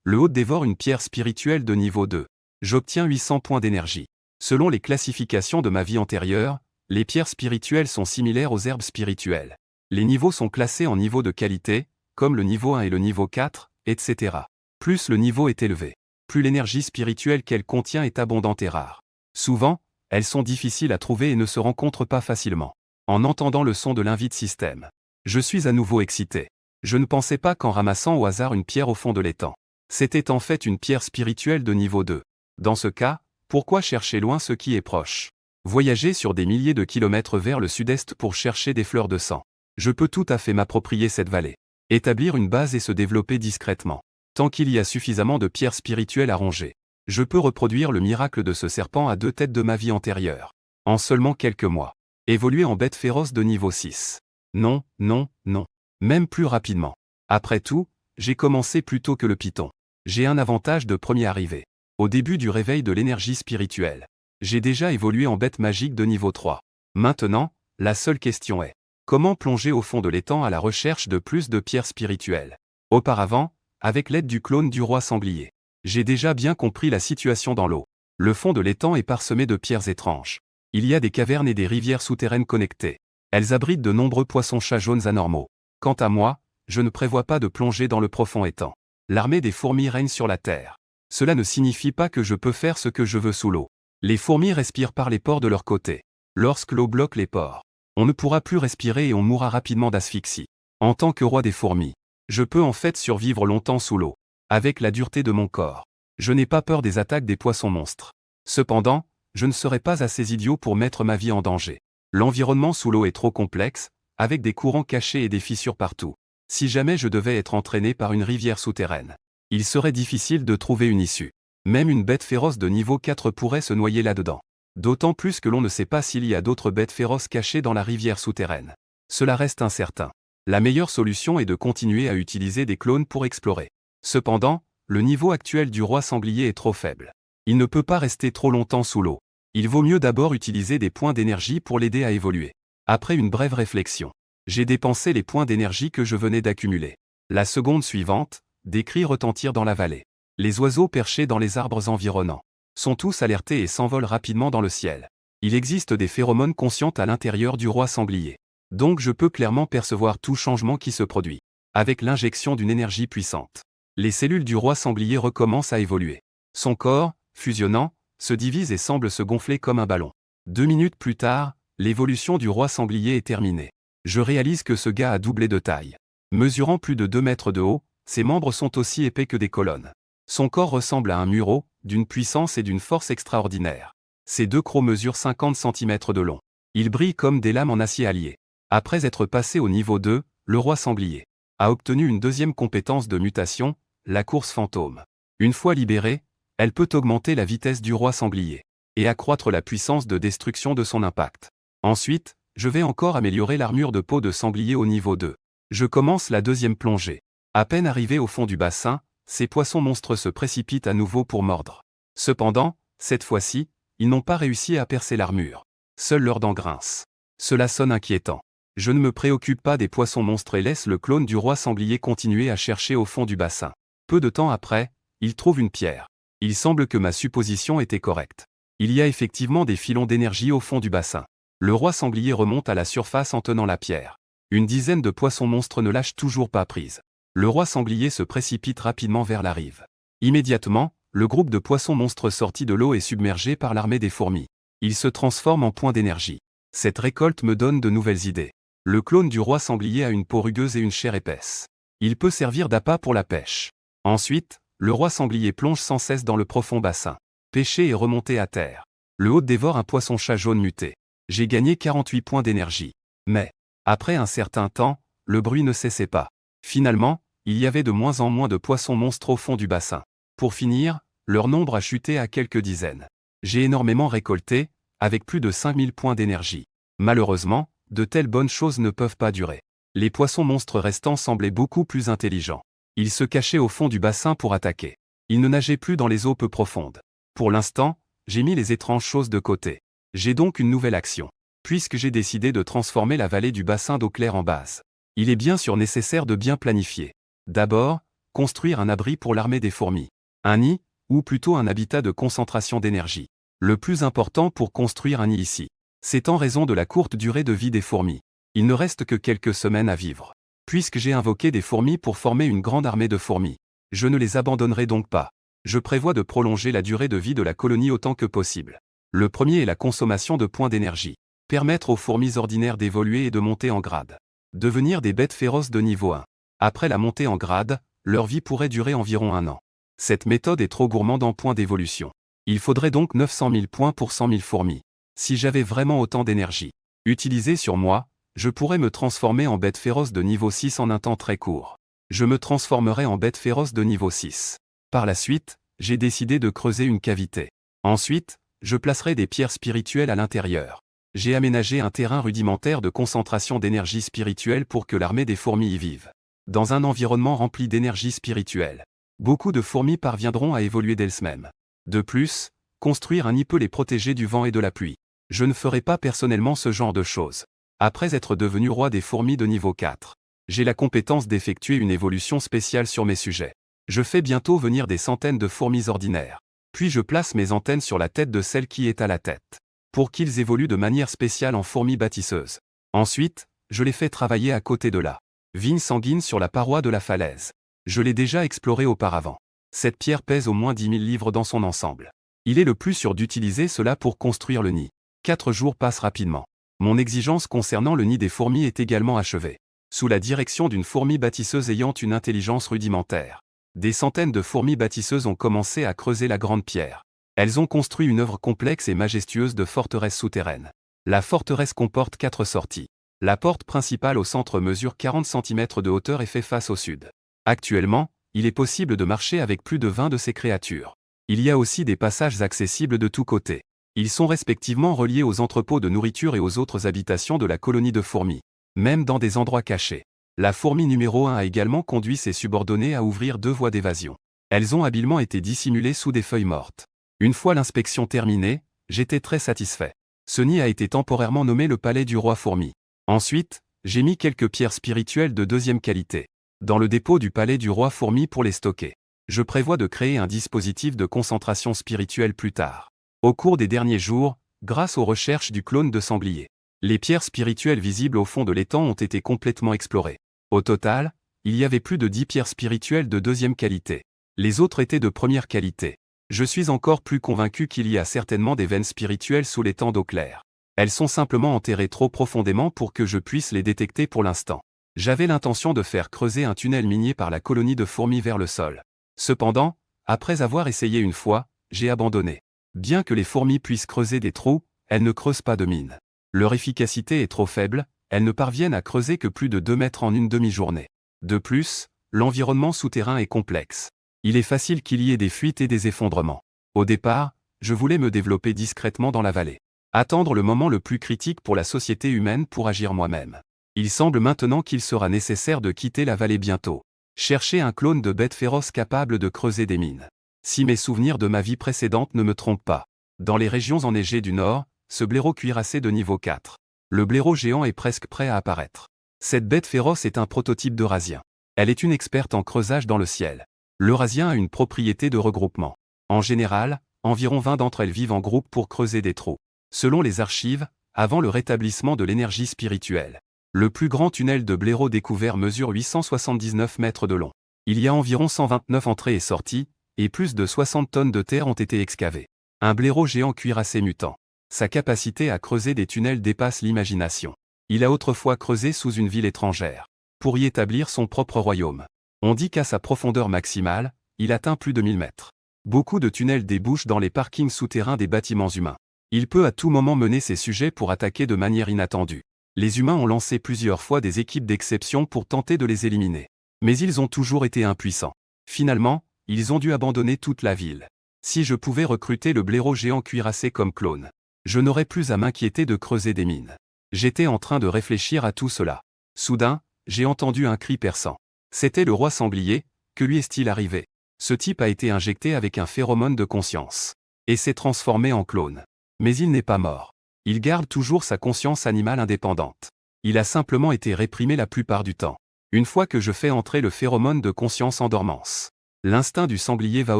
Speaker 1: Le hôte dévore une pierre spirituelle de niveau 2. J'obtiens 800 points d'énergie. Selon les classifications de ma vie antérieure, les pierres spirituelles sont similaires aux herbes spirituelles. Les niveaux sont classés en niveaux de qualité, comme le niveau 1 et le niveau 4, etc. Plus le niveau est élevé, plus l'énergie spirituelle qu'elle contient est abondante et rare. Souvent, elles sont difficiles à trouver et ne se rencontrent pas facilement. En entendant le son de l'invite système, je suis à nouveau excité. Je ne pensais pas qu'en ramassant au hasard une pierre au fond de l'étang. C'était en fait une pierre spirituelle de niveau 2. Dans ce cas, pourquoi chercher loin ce qui est proche? Voyager sur des milliers de kilomètres vers le sud-est pour chercher des fleurs de sang. Je peux tout à fait m'approprier cette vallée. Établir une base et se développer discrètement. Tant qu'il y a suffisamment de pierres spirituelles à ronger, je peux reproduire le miracle de ce serpent à 2 têtes de ma vie antérieure. En seulement quelques mois. Évoluer en bête féroce de niveau 6. Non, non, non. Même plus rapidement. Après tout, j'ai commencé plus tôt que le python. J'ai un avantage de premier arrivé. Au début du réveil de l'énergie spirituelle, j'ai déjà évolué en bête magique de niveau 3. Maintenant, la seule question est, comment plonger au fond de l'étang à la recherche de plus de pierres spirituelles? Auparavant, avec l'aide du clone du roi sanglier, j'ai déjà bien compris la situation dans l'eau. Le fond de l'étang est parsemé de pierres étranges. Il y a des cavernes et des rivières souterraines connectées. Elles abritent de nombreux poissons-chats jaunes anormaux. Quant à moi, je ne prévois pas de plonger dans le profond étang. L'armée des fourmis règne sur la terre. Cela ne signifie pas que je peux faire ce que je veux sous l'eau. Les fourmis respirent par les pores de leur côté. Lorsque l'eau bloque les pores, on ne pourra plus respirer et on mourra rapidement d'asphyxie. En tant que roi des fourmis, je peux en fait survivre longtemps sous l'eau. Avec la dureté de mon corps, je n'ai pas peur des attaques des poissons monstres. Cependant, je ne serai pas assez idiot pour mettre ma vie en danger. L'environnement sous l'eau est trop complexe, avec des courants cachés et des fissures partout. Si jamais je devais être entraîné par une rivière souterraine, il serait difficile de trouver une issue. Même une bête féroce de niveau 4 pourrait se noyer là-dedans. D'autant plus que l'on ne sait pas s'il y a d'autres bêtes féroces cachées dans la rivière souterraine. Cela reste incertain. La meilleure solution est de continuer à utiliser des clones pour explorer. Cependant, le niveau actuel du roi sanglier est trop faible. Il ne peut pas rester trop longtemps sous l'eau. Il vaut mieux d'abord utiliser des points d'énergie pour l'aider à évoluer. Après une brève réflexion, j'ai dépensé les points d'énergie que je venais d'accumuler. La seconde suivante, des cris retentirent dans la vallée. Les oiseaux perchés dans les arbres environnants sont tous alertés et s'envolent rapidement dans le ciel. Il existe des phéromones conscientes à l'intérieur du roi sanglier. Donc je peux clairement percevoir tout changement qui se produit. Avec l'injection d'une énergie puissante, les cellules du roi sanglier recommencent à évoluer. Son corps, fusionnant, se divise et semble se gonfler comme un ballon. 2 minutes plus tard, l'évolution du roi sanglier est terminée. Je réalise que ce gars a doublé de taille. Mesurant plus de 2 mètres de haut, ses membres sont aussi épais que des colonnes. Son corps ressemble à un mur d'une puissance et d'une force extraordinaires. Ses deux crocs mesurent 50 cm de long. Il brille comme des lames en acier allié. Après être passé au niveau 2, le roi sanglier a obtenu une deuxième compétence de mutation, la course fantôme. Une fois libérée, elle peut augmenter la vitesse du roi sanglier et accroître la puissance de destruction de son impact. Ensuite, je vais encore améliorer l'armure de peau de sanglier au niveau 2. Je commence la deuxième plongée. À peine arrivé au fond du bassin, ces poissons monstres se précipitent à nouveau pour mordre. Cependant, cette fois-ci, ils n'ont pas réussi à percer l'armure. Seules leurs dents grincent. Cela sonne inquiétant. Je ne me préoccupe pas des poissons monstres et laisse le clone du roi sanglier continuer à chercher au fond du bassin. Peu de temps après, il trouve une pierre. Il semble que ma supposition était correcte. Il y a effectivement des filons d'énergie au fond du bassin. Le roi sanglier remonte à la surface en tenant la pierre. Une dizaine de poissons monstres ne lâchent toujours pas prise. Le roi sanglier se précipite rapidement vers la rive. Immédiatement, le groupe de poissons monstres sortis de l'eau est submergé par l'armée des fourmis. Il se transforme en point d'énergie. Cette récolte me donne de nouvelles idées. Le clone du roi sanglier a une peau rugueuse et une chair épaisse. Il peut servir d'appât pour la pêche. Ensuite, le roi sanglier plonge sans cesse dans le profond bassin. Pêcher et remonter à terre. Le hôte dévore un poisson-chat jaune muté. J'ai gagné 48 points d'énergie. Mais, après un certain temps, le bruit ne cessait pas. Finalement, il y avait de moins en moins de poissons monstres au fond du bassin. Pour finir, leur nombre a chuté à quelques dizaines. J'ai énormément récolté, avec plus de 5000 points d'énergie. Malheureusement, de telles bonnes choses ne peuvent pas durer. Les poissons monstres restants semblaient beaucoup plus intelligents. Ils se cachaient au fond du bassin pour attaquer. Ils ne nageaient plus dans les eaux peu profondes. Pour l'instant, j'ai mis les étranges choses de côté. J'ai donc une nouvelle action. Puisque j'ai décidé de transformer la vallée du bassin d'eau claire en base. Il est bien sûr nécessaire de bien planifier. D'abord, construire un abri pour l'armée des fourmis. Un nid, ou plutôt un habitat de concentration d'énergie. Le plus important pour construire un nid ici, c'est en raison de la courte durée de vie des fourmis. Il ne reste que quelques semaines à vivre. Puisque j'ai invoqué des fourmis pour former une grande armée de fourmis, je ne les abandonnerai donc pas. Je prévois de prolonger la durée de vie de la colonie autant que possible. Le premier est la consommation de points d'énergie. Permettre aux fourmis ordinaires d'évoluer et de monter en grade. Devenir des bêtes féroces de niveau 1. Après la montée en grade, leur vie pourrait durer environ 1 an. Cette méthode est trop gourmande en points d'évolution. Il faudrait donc 900 000 points pour 100 000 fourmis. Si j'avais vraiment autant d'énergie utilisée sur moi, je pourrais me transformer en bête féroce de niveau 6 en un temps très court. Je me transformerais en bête féroce de niveau 6. Par la suite, j'ai décidé de creuser une cavité. Ensuite, je placerai des pierres spirituelles à l'intérieur. J'ai aménagé un terrain rudimentaire de concentration d'énergie spirituelle pour que l'armée des fourmis y vive. Dans un environnement rempli d'énergie spirituelle, beaucoup de fourmis parviendront à évoluer d'elles-mêmes. De plus, construire un nid peut les protéger du vent et de la pluie. Je ne ferai pas personnellement ce genre de choses. Après être devenu roi des fourmis de niveau 4, j'ai la compétence d'effectuer une évolution spéciale sur mes sujets. Je fais bientôt venir des centaines de fourmis ordinaires. Puis je place mes antennes sur la tête de celle qui est à la tête, pour qu'ils évoluent de manière spéciale en fourmis bâtisseuses. Ensuite, je les fais travailler à côté de la vigne sanguine sur la paroi de la falaise. Je l'ai déjà explorée auparavant. Cette pierre pèse au moins 10 000 livres dans son ensemble. Il est le plus sûr d'utiliser cela pour construire le nid. 4 jours passent rapidement. Mon exigence concernant le nid des fourmis est également achevée. Sous la direction d'une fourmi bâtisseuse ayant une intelligence rudimentaire, des centaines de fourmis bâtisseuses ont commencé à creuser la grande pierre. Elles ont construit une œuvre complexe et majestueuse de forteresse souterraine. La forteresse comporte 4 sorties. La porte principale au centre mesure 40 cm de hauteur et fait face au sud. Actuellement, il est possible de marcher avec plus de 20 de ces créatures. Il y a aussi des passages accessibles de tous côtés. Ils sont respectivement reliés aux entrepôts de nourriture et aux autres habitations de la colonie de fourmis, même dans des endroits cachés. La fourmi numéro 1 a également conduit ses subordonnés à ouvrir 2 voies d'évasion. Elles ont habilement été dissimulées sous des feuilles mortes. Une fois l'inspection terminée, j'étais très satisfait. Ce nid a été temporairement nommé le palais du roi fourmi. Ensuite, j'ai mis quelques pierres spirituelles de 2e qualité dans le dépôt du palais du roi fourmi pour les stocker. Je prévois de créer un dispositif de concentration spirituelle plus tard. Au cours des derniers jours, grâce aux recherches du clone de sanglier, les pierres spirituelles visibles au fond de l'étang ont été complètement explorées. Au total, il y avait plus de 10 pierres spirituelles de 2e qualité. Les autres étaient de 1re qualité. Je suis encore plus convaincu qu'il y a certainement des veines spirituelles sous l'étang d'eau claire. Elles sont simplement enterrées trop profondément pour que je puisse les détecter pour l'instant. J'avais l'intention de faire creuser un tunnel minier par la colonie de fourmis vers le sol. Cependant, après avoir essayé une fois, j'ai abandonné. Bien que les fourmis puissent creuser des trous, elles ne creusent pas de mines. Leur efficacité est trop faible, elles ne parviennent à creuser que plus de 2 mètres en une demi-journée. De plus, l'environnement souterrain est complexe. Il est facile qu'il y ait des fuites et des effondrements. Au départ, je voulais me développer discrètement dans la vallée. Attendre le moment le plus critique pour la société humaine pour agir moi-même. Il semble maintenant qu'il sera nécessaire de quitter la vallée bientôt. Chercher un clone de bête féroce capable de creuser des mines. Si mes souvenirs de ma vie précédente ne me trompent pas. Dans les régions enneigées du nord, ce blaireau cuirassé de niveau 4. Le blaireau géant est presque prêt à apparaître. Cette bête féroce est un prototype d'Eurasien. Elle est une experte en creusage dans le ciel. L'Eurasien a une propriété de regroupement. En général, environ 20 d'entre elles vivent en groupe pour creuser des trous. Selon les archives, avant le rétablissement de l'énergie spirituelle, le plus grand tunnel de blaireau découvert mesure 879 mètres de long. Il y a environ 129 entrées et sorties, et plus de 60 tonnes de terre ont été excavées. Un blaireau géant cuirassé mutant. Sa capacité à creuser des tunnels dépasse l'imagination. Il a autrefois creusé sous une ville étrangère, pour y établir son propre royaume. On dit qu'à sa profondeur maximale, il atteint plus de 1000 mètres. Beaucoup de tunnels débouchent dans les parkings souterrains des bâtiments humains. Il peut à tout moment mener ses sujets pour attaquer de manière inattendue. Les humains ont lancé plusieurs fois des équipes d'exception pour tenter de les éliminer. Mais ils ont toujours été impuissants. Finalement, ils ont dû abandonner toute la ville. Si je pouvais recruter le blaireau géant cuirassé comme clone, je n'aurais plus à m'inquiéter de creuser des mines. J'étais en train de réfléchir à tout cela. Soudain, j'ai entendu un cri perçant. C'était le roi sanglier. Que lui est-il arrivé? Ce type a été injecté avec un phéromone de conscience. Et s'est transformé en clone. Mais il n'est pas mort. Il garde toujours sa conscience animale indépendante. Il a simplement été réprimé la plupart du temps. Une fois que je fais entrer le phéromone de conscience en dormance, l'instinct du sanglier va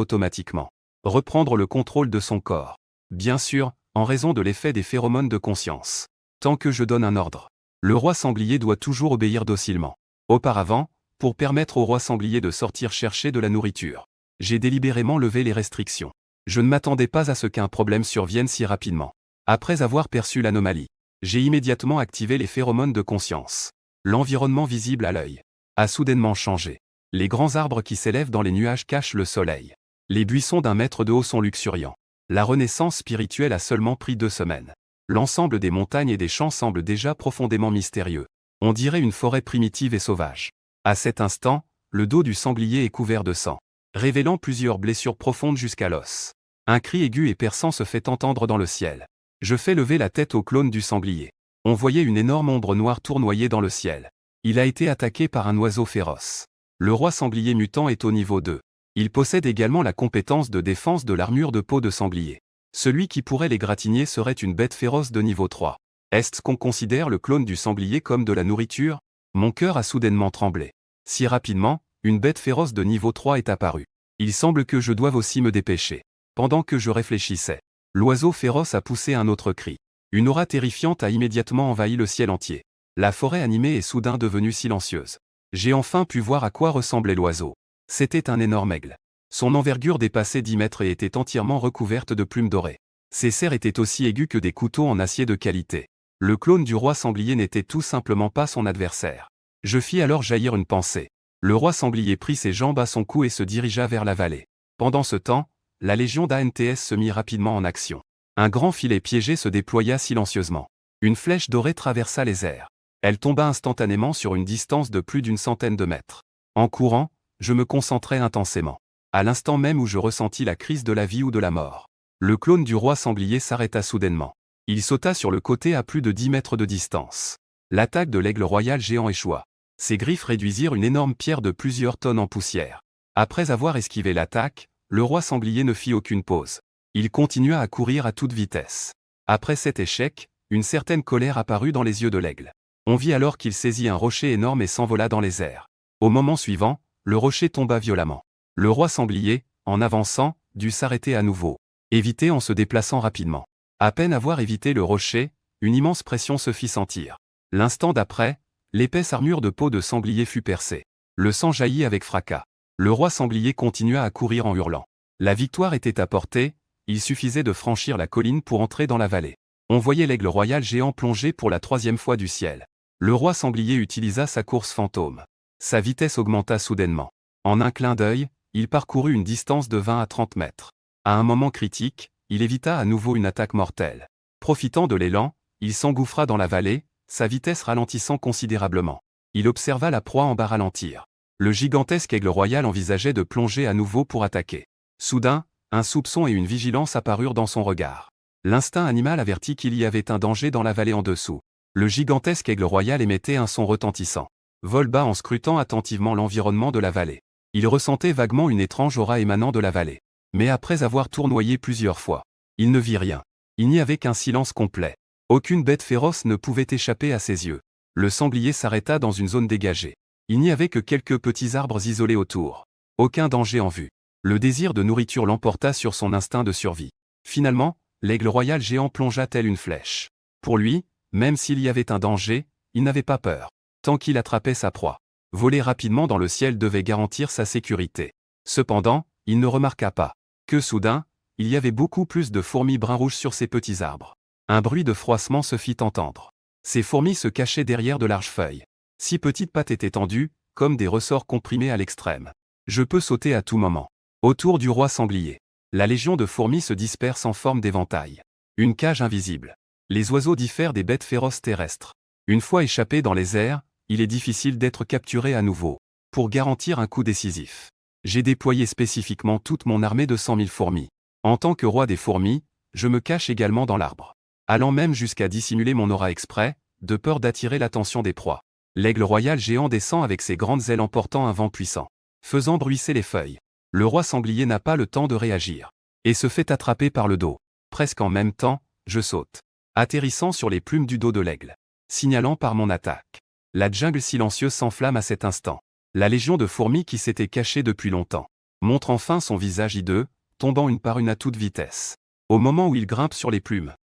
Speaker 1: automatiquement reprendre le contrôle de son corps. Bien sûr, en raison de l'effet des phéromones de conscience. Tant que je donne un ordre, le roi sanglier doit toujours obéir docilement. Auparavant, pour permettre au roi sanglier de sortir chercher de la nourriture, j'ai délibérément levé les restrictions. Je ne m'attendais pas à ce qu'un problème survienne si rapidement. Après avoir perçu l'anomalie, j'ai immédiatement activé les phéromones de conscience. L'environnement visible à l'œil a soudainement changé. Les grands arbres qui s'élèvent dans les nuages cachent le soleil. Les buissons d'1 mètre de haut sont luxuriants. La renaissance spirituelle a seulement pris 2 semaines. L'ensemble des montagnes et des champs semble déjà profondément mystérieux. On dirait une forêt primitive et sauvage. À cet instant, le dos du sanglier est couvert de sang, révélant plusieurs blessures profondes jusqu'à l'os. Un cri aigu et perçant se fait entendre dans le ciel. Je fais lever la tête au clone du sanglier. On voyait une énorme ombre noire tournoyer dans le ciel. Il a été attaqué par un oiseau féroce. Le roi sanglier mutant est au niveau 2. Il possède également la compétence de défense de l'armure de peau de sanglier. Celui qui pourrait l'égratigner serait une bête féroce de niveau 3. Est-ce qu'on considère le clone du sanglier comme de la nourriture? Mon cœur a soudainement tremblé. Si rapidement, une bête féroce de niveau 3 est apparue. Il semble que je doive aussi me dépêcher. Pendant que je réfléchissais, l'oiseau féroce a poussé un autre cri. Une aura terrifiante a immédiatement envahi le ciel entier. La forêt animée est soudain devenue silencieuse. J'ai enfin pu voir à quoi ressemblait l'oiseau. C'était un énorme aigle. Son envergure dépassait 10 mètres et était entièrement recouverte de plumes dorées. Ses serres étaient aussi aiguës que des couteaux en acier de qualité. Le clone du roi sanglier n'était tout simplement pas son adversaire. Je fis alors jaillir une pensée. Le roi sanglier prit ses jambes à son cou et se dirigea vers la vallée. Pendant ce temps, la légion d'ANTS se mit rapidement en action. Un grand filet piégé se déploya silencieusement. Une flèche dorée traversa les airs. Elle tomba instantanément sur une distance de plus d'une centaine de mètres. En courant, je me concentrai intensément. À l'instant même où je ressentis la crise de la vie ou de la mort, le clone du roi sanglier s'arrêta soudainement. Il sauta sur le côté à plus de 10 mètres de distance. L'attaque de l'aigle royal géant échoua. Ses griffes réduisirent une énorme pierre de plusieurs tonnes en poussière. Après avoir esquivé l'attaque, le roi sanglier ne fit aucune pause. Il continua à courir à toute vitesse. Après cet échec, une certaine colère apparut dans les yeux de l'aigle. On vit alors qu'il saisit un rocher énorme et s'envola dans les airs. Au moment suivant, le rocher tomba violemment. Le roi sanglier, en avançant, dut s'arrêter à nouveau. Éviter en se déplaçant rapidement. À peine avoir évité le rocher, une immense pression se fit sentir. L'instant d'après, l'épaisse armure de peau de sanglier fut percée. Le sang jaillit avec fracas. Le roi sanglier continua à courir en hurlant. La victoire était à portée, il suffisait de franchir la colline pour entrer dans la vallée. On voyait l'aigle royal géant plonger pour la 3e fois du ciel. Le roi sanglier utilisa sa course fantôme. Sa vitesse augmenta soudainement. En un clin d'œil, il parcourut une distance de 20 à 30 mètres. À un moment critique, il évita à nouveau une attaque mortelle. Profitant de l'élan, il s'engouffra dans la vallée, sa vitesse ralentissant considérablement. Il observa la proie en bas ralentir. Le gigantesque aigle royal envisageait de plonger à nouveau pour attaquer. Soudain, un soupçon et une vigilance apparurent dans son regard. L'instinct animal avertit qu'il y avait un danger dans la vallée en dessous. Le gigantesque aigle royal émettait un son retentissant. Vol bas en scrutant attentivement l'environnement de la vallée. Il ressentait vaguement une étrange aura émanant de la vallée. Mais après avoir tournoyé plusieurs fois, il ne vit rien. Il n'y avait qu'un silence complet. Aucune bête féroce ne pouvait échapper à ses yeux. Le sanglier s'arrêta dans une zone dégagée. Il n'y avait que quelques petits arbres isolés autour. Aucun danger en vue. Le désir de nourriture l'emporta sur son instinct de survie. Finalement, l'aigle royal géant plongea tel une flèche. Pour lui, même s'il y avait un danger, il n'avait pas peur. Tant qu'il attrapait sa proie. Voler rapidement dans le ciel devait garantir sa sécurité. Cependant, il ne remarqua pas que soudain, il y avait beaucoup plus de fourmis brun-rouge sur ces petits arbres. Un bruit de froissement se fit entendre. Ces fourmis se cachaient derrière de larges feuilles. 6 petites pattes étaient tendues, comme des ressorts comprimés à l'extrême. Je peux sauter à tout moment. Autour du roi sanglier. La légion de fourmis se disperse en forme d'éventail. Une cage invisible. Les oiseaux diffèrent des bêtes féroces terrestres. Une fois échappés dans les airs, il est difficile d'être capturé à nouveau. Pour garantir un coup décisif, j'ai déployé spécifiquement toute mon armée de 100 000 fourmis. En tant que roi des fourmis, je me cache également dans l'arbre. Allant même jusqu'à dissimuler mon aura exprès, de peur d'attirer l'attention des proies. L'aigle royal géant descend avec ses grandes ailes emportant un vent puissant, faisant bruisser les feuilles. Le roi sanglier n'a pas le temps de réagir, et se fait attraper par le dos. Presque en même temps, je saute, atterrissant sur les plumes du dos de l'aigle, signalant par mon attaque. La jungle silencieuse s'enflamme à cet instant. La légion de fourmis qui s'était cachée depuis longtemps montre enfin son visage hideux, tombant une par une à toute vitesse. Au moment où ils grimpent sur les plumes,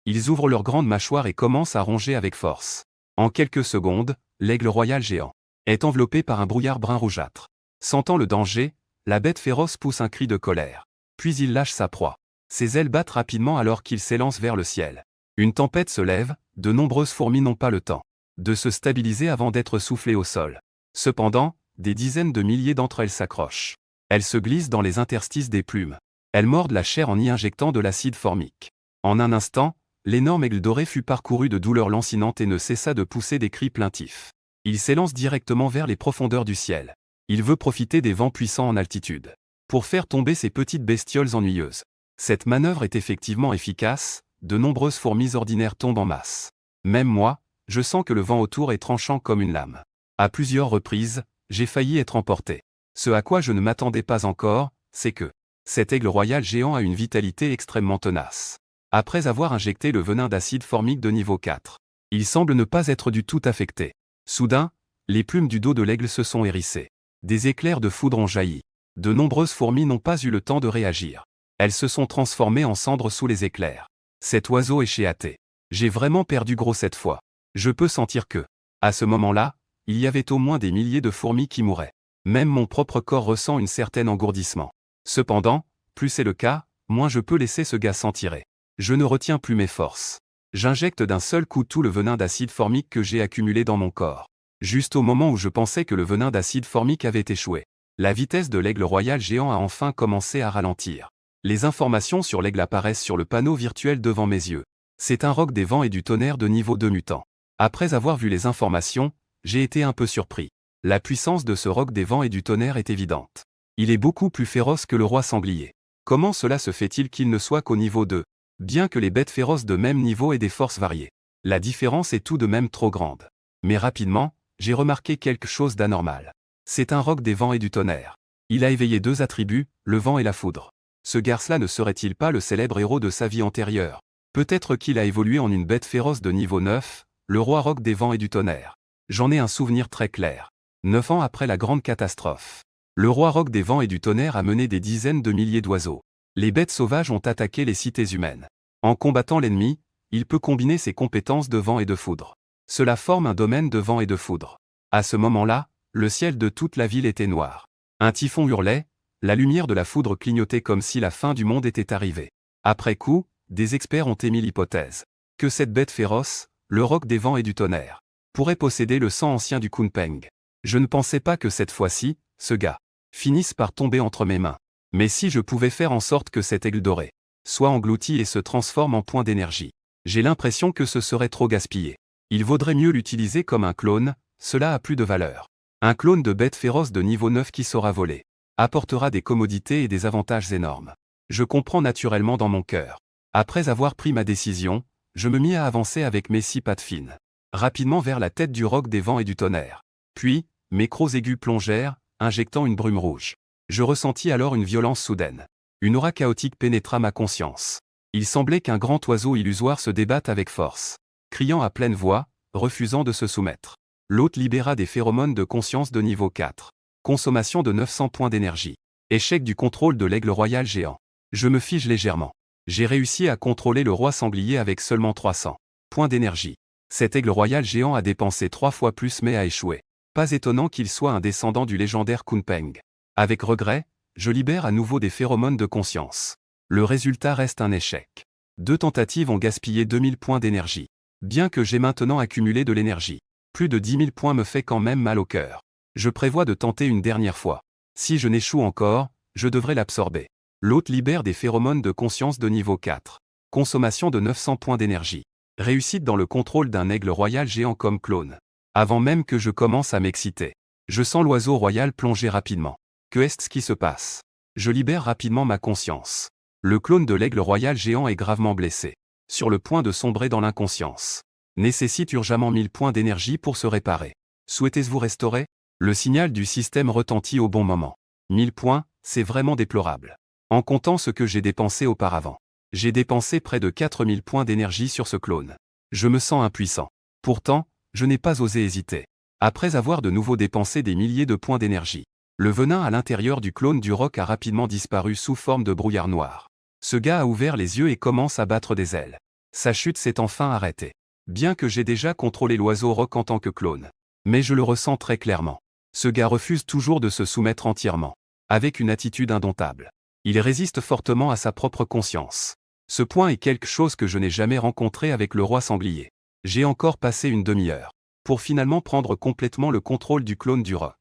Speaker 1: ils ouvrent leurs grandes mâchoires et commencent à ronger avec force. En quelques secondes, l'aigle royal géant est enveloppé par un brouillard brun rougeâtre. Sentant le danger, la bête féroce pousse un cri de colère. Puis il lâche sa proie. Ses ailes battent rapidement alors qu'il s'élance vers le ciel. Une tempête se lève, de nombreuses fourmis n'ont pas le temps de se stabiliser avant d'être soufflées au sol. Cependant, des dizaines de milliers d'entre elles s'accrochent. Elles se glissent dans les interstices des plumes. Elles mordent la chair en y injectant de l'acide formique. En un instant, l'énorme aigle doré fut parcouru de douleurs lancinantes et ne cessa de pousser des cris plaintifs. Il s'élance directement vers les profondeurs du ciel. Il veut profiter des vents puissants en altitude pour faire tomber ces petites bestioles ennuyeuses. Cette manœuvre est effectivement efficace, de nombreuses fourmis ordinaires tombent en masse. Même moi, je sens que le vent autour est tranchant comme une lame. À plusieurs reprises, j'ai failli être emporté. Ce à quoi je ne m'attendais pas encore, c'est que cet aigle royal géant a une vitalité extrêmement tenace. Après avoir injecté le venin d'acide formique de niveau 4, il semble ne pas être du tout affecté. Soudain, les plumes du dos de l'aigle se sont hérissées. Des éclairs de foudre ont jailli. De nombreuses fourmis n'ont pas eu le temps de réagir. Elles se sont transformées en cendres sous les éclairs. Cet oiseau est chéaté. J'ai vraiment perdu gros cette fois. Je peux sentir que, à ce moment-là, il y avait au moins des milliers de fourmis qui mouraient. Même mon propre corps ressent une certaine engourdissement. Cependant, plus c'est le cas, moins je peux laisser ce gars s'en tirer. Je ne retiens plus mes forces. J'injecte d'un seul coup tout le venin d'acide formique que j'ai accumulé dans mon corps. Juste au moment où je pensais que le venin d'acide formique avait échoué, la vitesse de l'aigle royal géant a enfin commencé à ralentir. Les informations sur l'aigle apparaissent sur le panneau virtuel devant mes yeux. C'est un roc des vents et du tonnerre de niveau 2 mutant. Après avoir vu les informations, j'ai été un peu surpris. La puissance de ce roc des vents et du tonnerre est évidente. Il est beaucoup plus féroce que le roi sanglier. Comment cela se fait-il qu'il ne soit qu'au niveau 2, bien que les bêtes féroces de même niveau aient des forces variées? La différence est tout de même trop grande. Mais rapidement, j'ai remarqué quelque chose d'anormal. C'est un roc des vents et du tonnerre. Il a éveillé deux attributs, le vent et la foudre. Ce garce-là ne serait-il pas le célèbre héros de sa vie antérieure? Peut-être qu'il a évolué en une bête féroce de niveau 9, le roi roc des vents et du tonnerre. J'en ai un souvenir très clair. 9 ans après la grande catastrophe. Le roi roc des vents et du tonnerre a mené des dizaines de milliers d'oiseaux. Les bêtes sauvages ont attaqué les cités humaines. En combattant l'ennemi, il peut combiner ses compétences de vent et de foudre. Cela forme un domaine de vent et de foudre. À ce moment-là, le ciel de toute la ville était noir. Un typhon hurlait, la lumière de la foudre clignotait comme si la fin du monde était arrivée. Après coup, des experts ont émis l'hypothèse que cette bête féroce, le roc des vents et du tonnerre, pourrait posséder le sang ancien du Kunpeng. Je ne pensais pas que cette fois-ci, ce gars, finisse par tomber entre mes mains. Mais si je pouvais faire en sorte que cet aigle doré soit englouti et se transforme en point d'énergie, j'ai l'impression que ce serait trop gaspillé. Il vaudrait mieux l'utiliser comme un clone, cela a plus de valeur. Un clone de bête féroce de niveau 9 qui saura voler apportera des commodités et des avantages énormes. Je comprends naturellement dans mon cœur. Après avoir pris ma décision, je me mis à avancer avec mes 6 pattes fines, rapidement vers la tête du roc des vents et du tonnerre. Puis, mes crocs aigus plongèrent, injectant une brume rouge. Je ressentis alors une violence soudaine. Une aura chaotique pénétra ma conscience. Il semblait qu'un grand oiseau illusoire se débatte avec force, criant à pleine voix, refusant de se soumettre. L'hôte libéra des phéromones de conscience de niveau 4. Consommation de 900 points d'énergie. Échec du contrôle de l'aigle royal géant. Je me fige légèrement. J'ai réussi à contrôler le roi sanglier avec seulement 300 points d'énergie. Cet aigle royal géant a dépensé 3 fois plus mais a échoué. Pas étonnant qu'il soit un descendant du légendaire Kunpeng. Avec regret, je libère à nouveau des phéromones de conscience. Le résultat reste un échec. 2 tentatives ont gaspillé 2000 points d'énergie. Bien que j'ai maintenant accumulé de l'énergie, plus de 10 000 points me fait quand même mal au cœur. Je prévois de tenter une dernière fois. Si je n'échoue encore, je devrais l'absorber. L'hôte libère des phéromones de conscience de niveau 4. Consommation de 900 points d'énergie. Réussite dans le contrôle d'un aigle royal géant comme clone. Avant même que je commence à m'exciter, je sens l'oiseau royal plonger rapidement. Que est-ce qui se passe? Je libère rapidement ma conscience. Le clone de l'aigle royal géant est gravement blessé. Sur le point de sombrer dans l'inconscience. Nécessite urgemment 1000 points d'énergie pour se réparer. Souhaitez-vous restaurer? Le signal du système retentit au bon moment. 1000 points, c'est vraiment déplorable. En comptant ce que j'ai dépensé auparavant. J'ai dépensé près de 4000 points d'énergie sur ce clone. Je me sens impuissant. Pourtant, je n'ai pas osé hésiter. Après avoir de nouveau dépensé des milliers de points d'énergie, le venin à l'intérieur du clone du roc a rapidement disparu sous forme de brouillard noir. Ce gars a ouvert les yeux et commence à battre des ailes. Sa chute s'est enfin arrêtée. Bien que j'ai déjà contrôlé l'oiseau roc en tant que clone. Mais je le ressens très clairement. Ce gars refuse toujours de se soumettre entièrement. Avec une attitude indomptable. Il résiste fortement à sa propre conscience. Ce point est quelque chose que je n'ai jamais rencontré avec le roi sanglier. J'ai encore passé une demi-heure pour finalement prendre complètement le contrôle du clone du roc.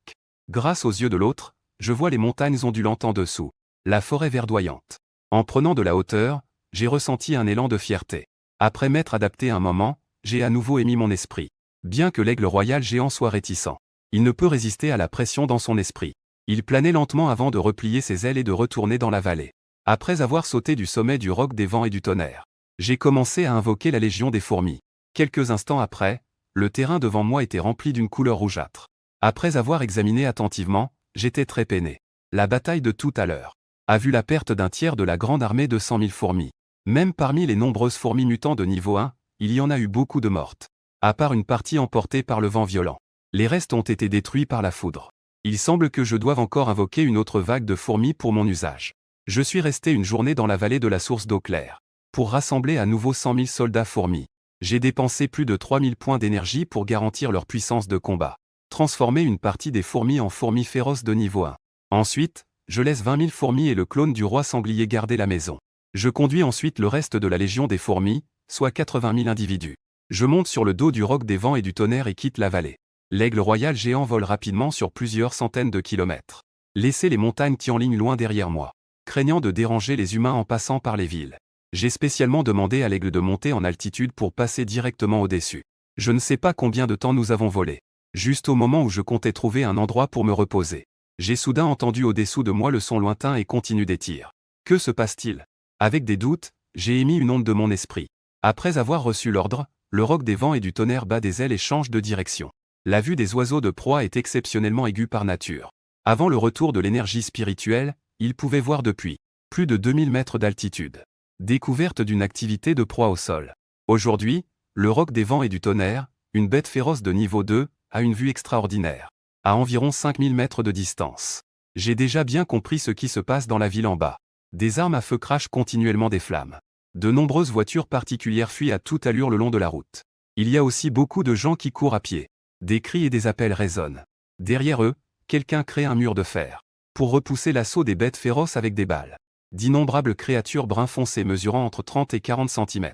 Speaker 1: Grâce aux yeux de l'autre, je vois les montagnes ondulantes en dessous, la forêt verdoyante. En prenant de la hauteur, j'ai ressenti un élan de fierté. Après m'être adapté un moment, j'ai à nouveau émis mon esprit. Bien que l'aigle royal géant soit réticent, il ne peut résister à la pression dans son esprit. Il planait lentement avant de replier ses ailes et de retourner dans la vallée. Après avoir sauté du sommet du roc des vents et du tonnerre, j'ai commencé à invoquer la légion des fourmis. Quelques instants après, le terrain devant moi était rempli d'une couleur rougeâtre. Après avoir examiné attentivement, j'étais très peiné. La bataille de tout à l'heure a vu la perte d'un tiers de la grande armée de 100 000 fourmis. Même parmi les nombreuses fourmis mutants de niveau 1, il y en a eu beaucoup de mortes. À part une partie emportée par le vent violent. Les restes ont été détruits par la foudre. Il semble que je doive encore invoquer une autre vague de fourmis pour mon usage. Je suis resté une journée dans la vallée de la source d'eau claire. Pour rassembler à nouveau 100 000 soldats fourmis. J'ai dépensé plus de 3000 points d'énergie pour garantir leur puissance de combat. Transformer une partie des fourmis en fourmis féroces de niveau 1. Ensuite, je laisse 20 000 fourmis et le clone du roi sanglier garder la maison. Je conduis ensuite le reste de la légion des fourmis, soit 80 000 individus. Je monte sur le dos du roc des vents et du tonnerre et quitte la vallée. L'aigle royal géant vole rapidement sur plusieurs centaines de kilomètres. Laissez les montagnes Tianling loin derrière moi. Craignant de déranger les humains en passant par les villes. J'ai spécialement demandé à l'aigle de monter en altitude pour passer directement au-dessus. Je ne sais pas combien de temps nous avons volé. Juste au moment où je comptais trouver un endroit pour me reposer. J'ai soudain entendu au-dessous de moi le son lointain et continu des tirs. Que se passe-t-il? Avec des doutes, j'ai émis une onde de mon esprit. Après avoir reçu l'ordre, le roc des vents et du tonnerre bat des ailes et change de direction. La vue des oiseaux de proie est exceptionnellement aiguë par nature. Avant le retour de l'énergie spirituelle, ils pouvaient voir depuis plus de 2000 mètres d'altitude. Découverte d'une activité de proie au sol. Aujourd'hui, le roc des vents et du tonnerre, une bête féroce de niveau 2, a une vue extraordinaire. À environ 5000 mètres de distance. J'ai déjà bien compris ce qui se passe dans la ville en bas. Des armes à feu crachent continuellement des flammes. De nombreuses voitures particulières fuient à toute allure le long de la route. Il y a aussi beaucoup de gens qui courent à pied. Des cris et des appels résonnent. Derrière eux, quelqu'un crée un mur de fer pour repousser l'assaut des bêtes féroces avec des balles. D'innombrables créatures brun foncé mesurant entre 30 et 40 cm.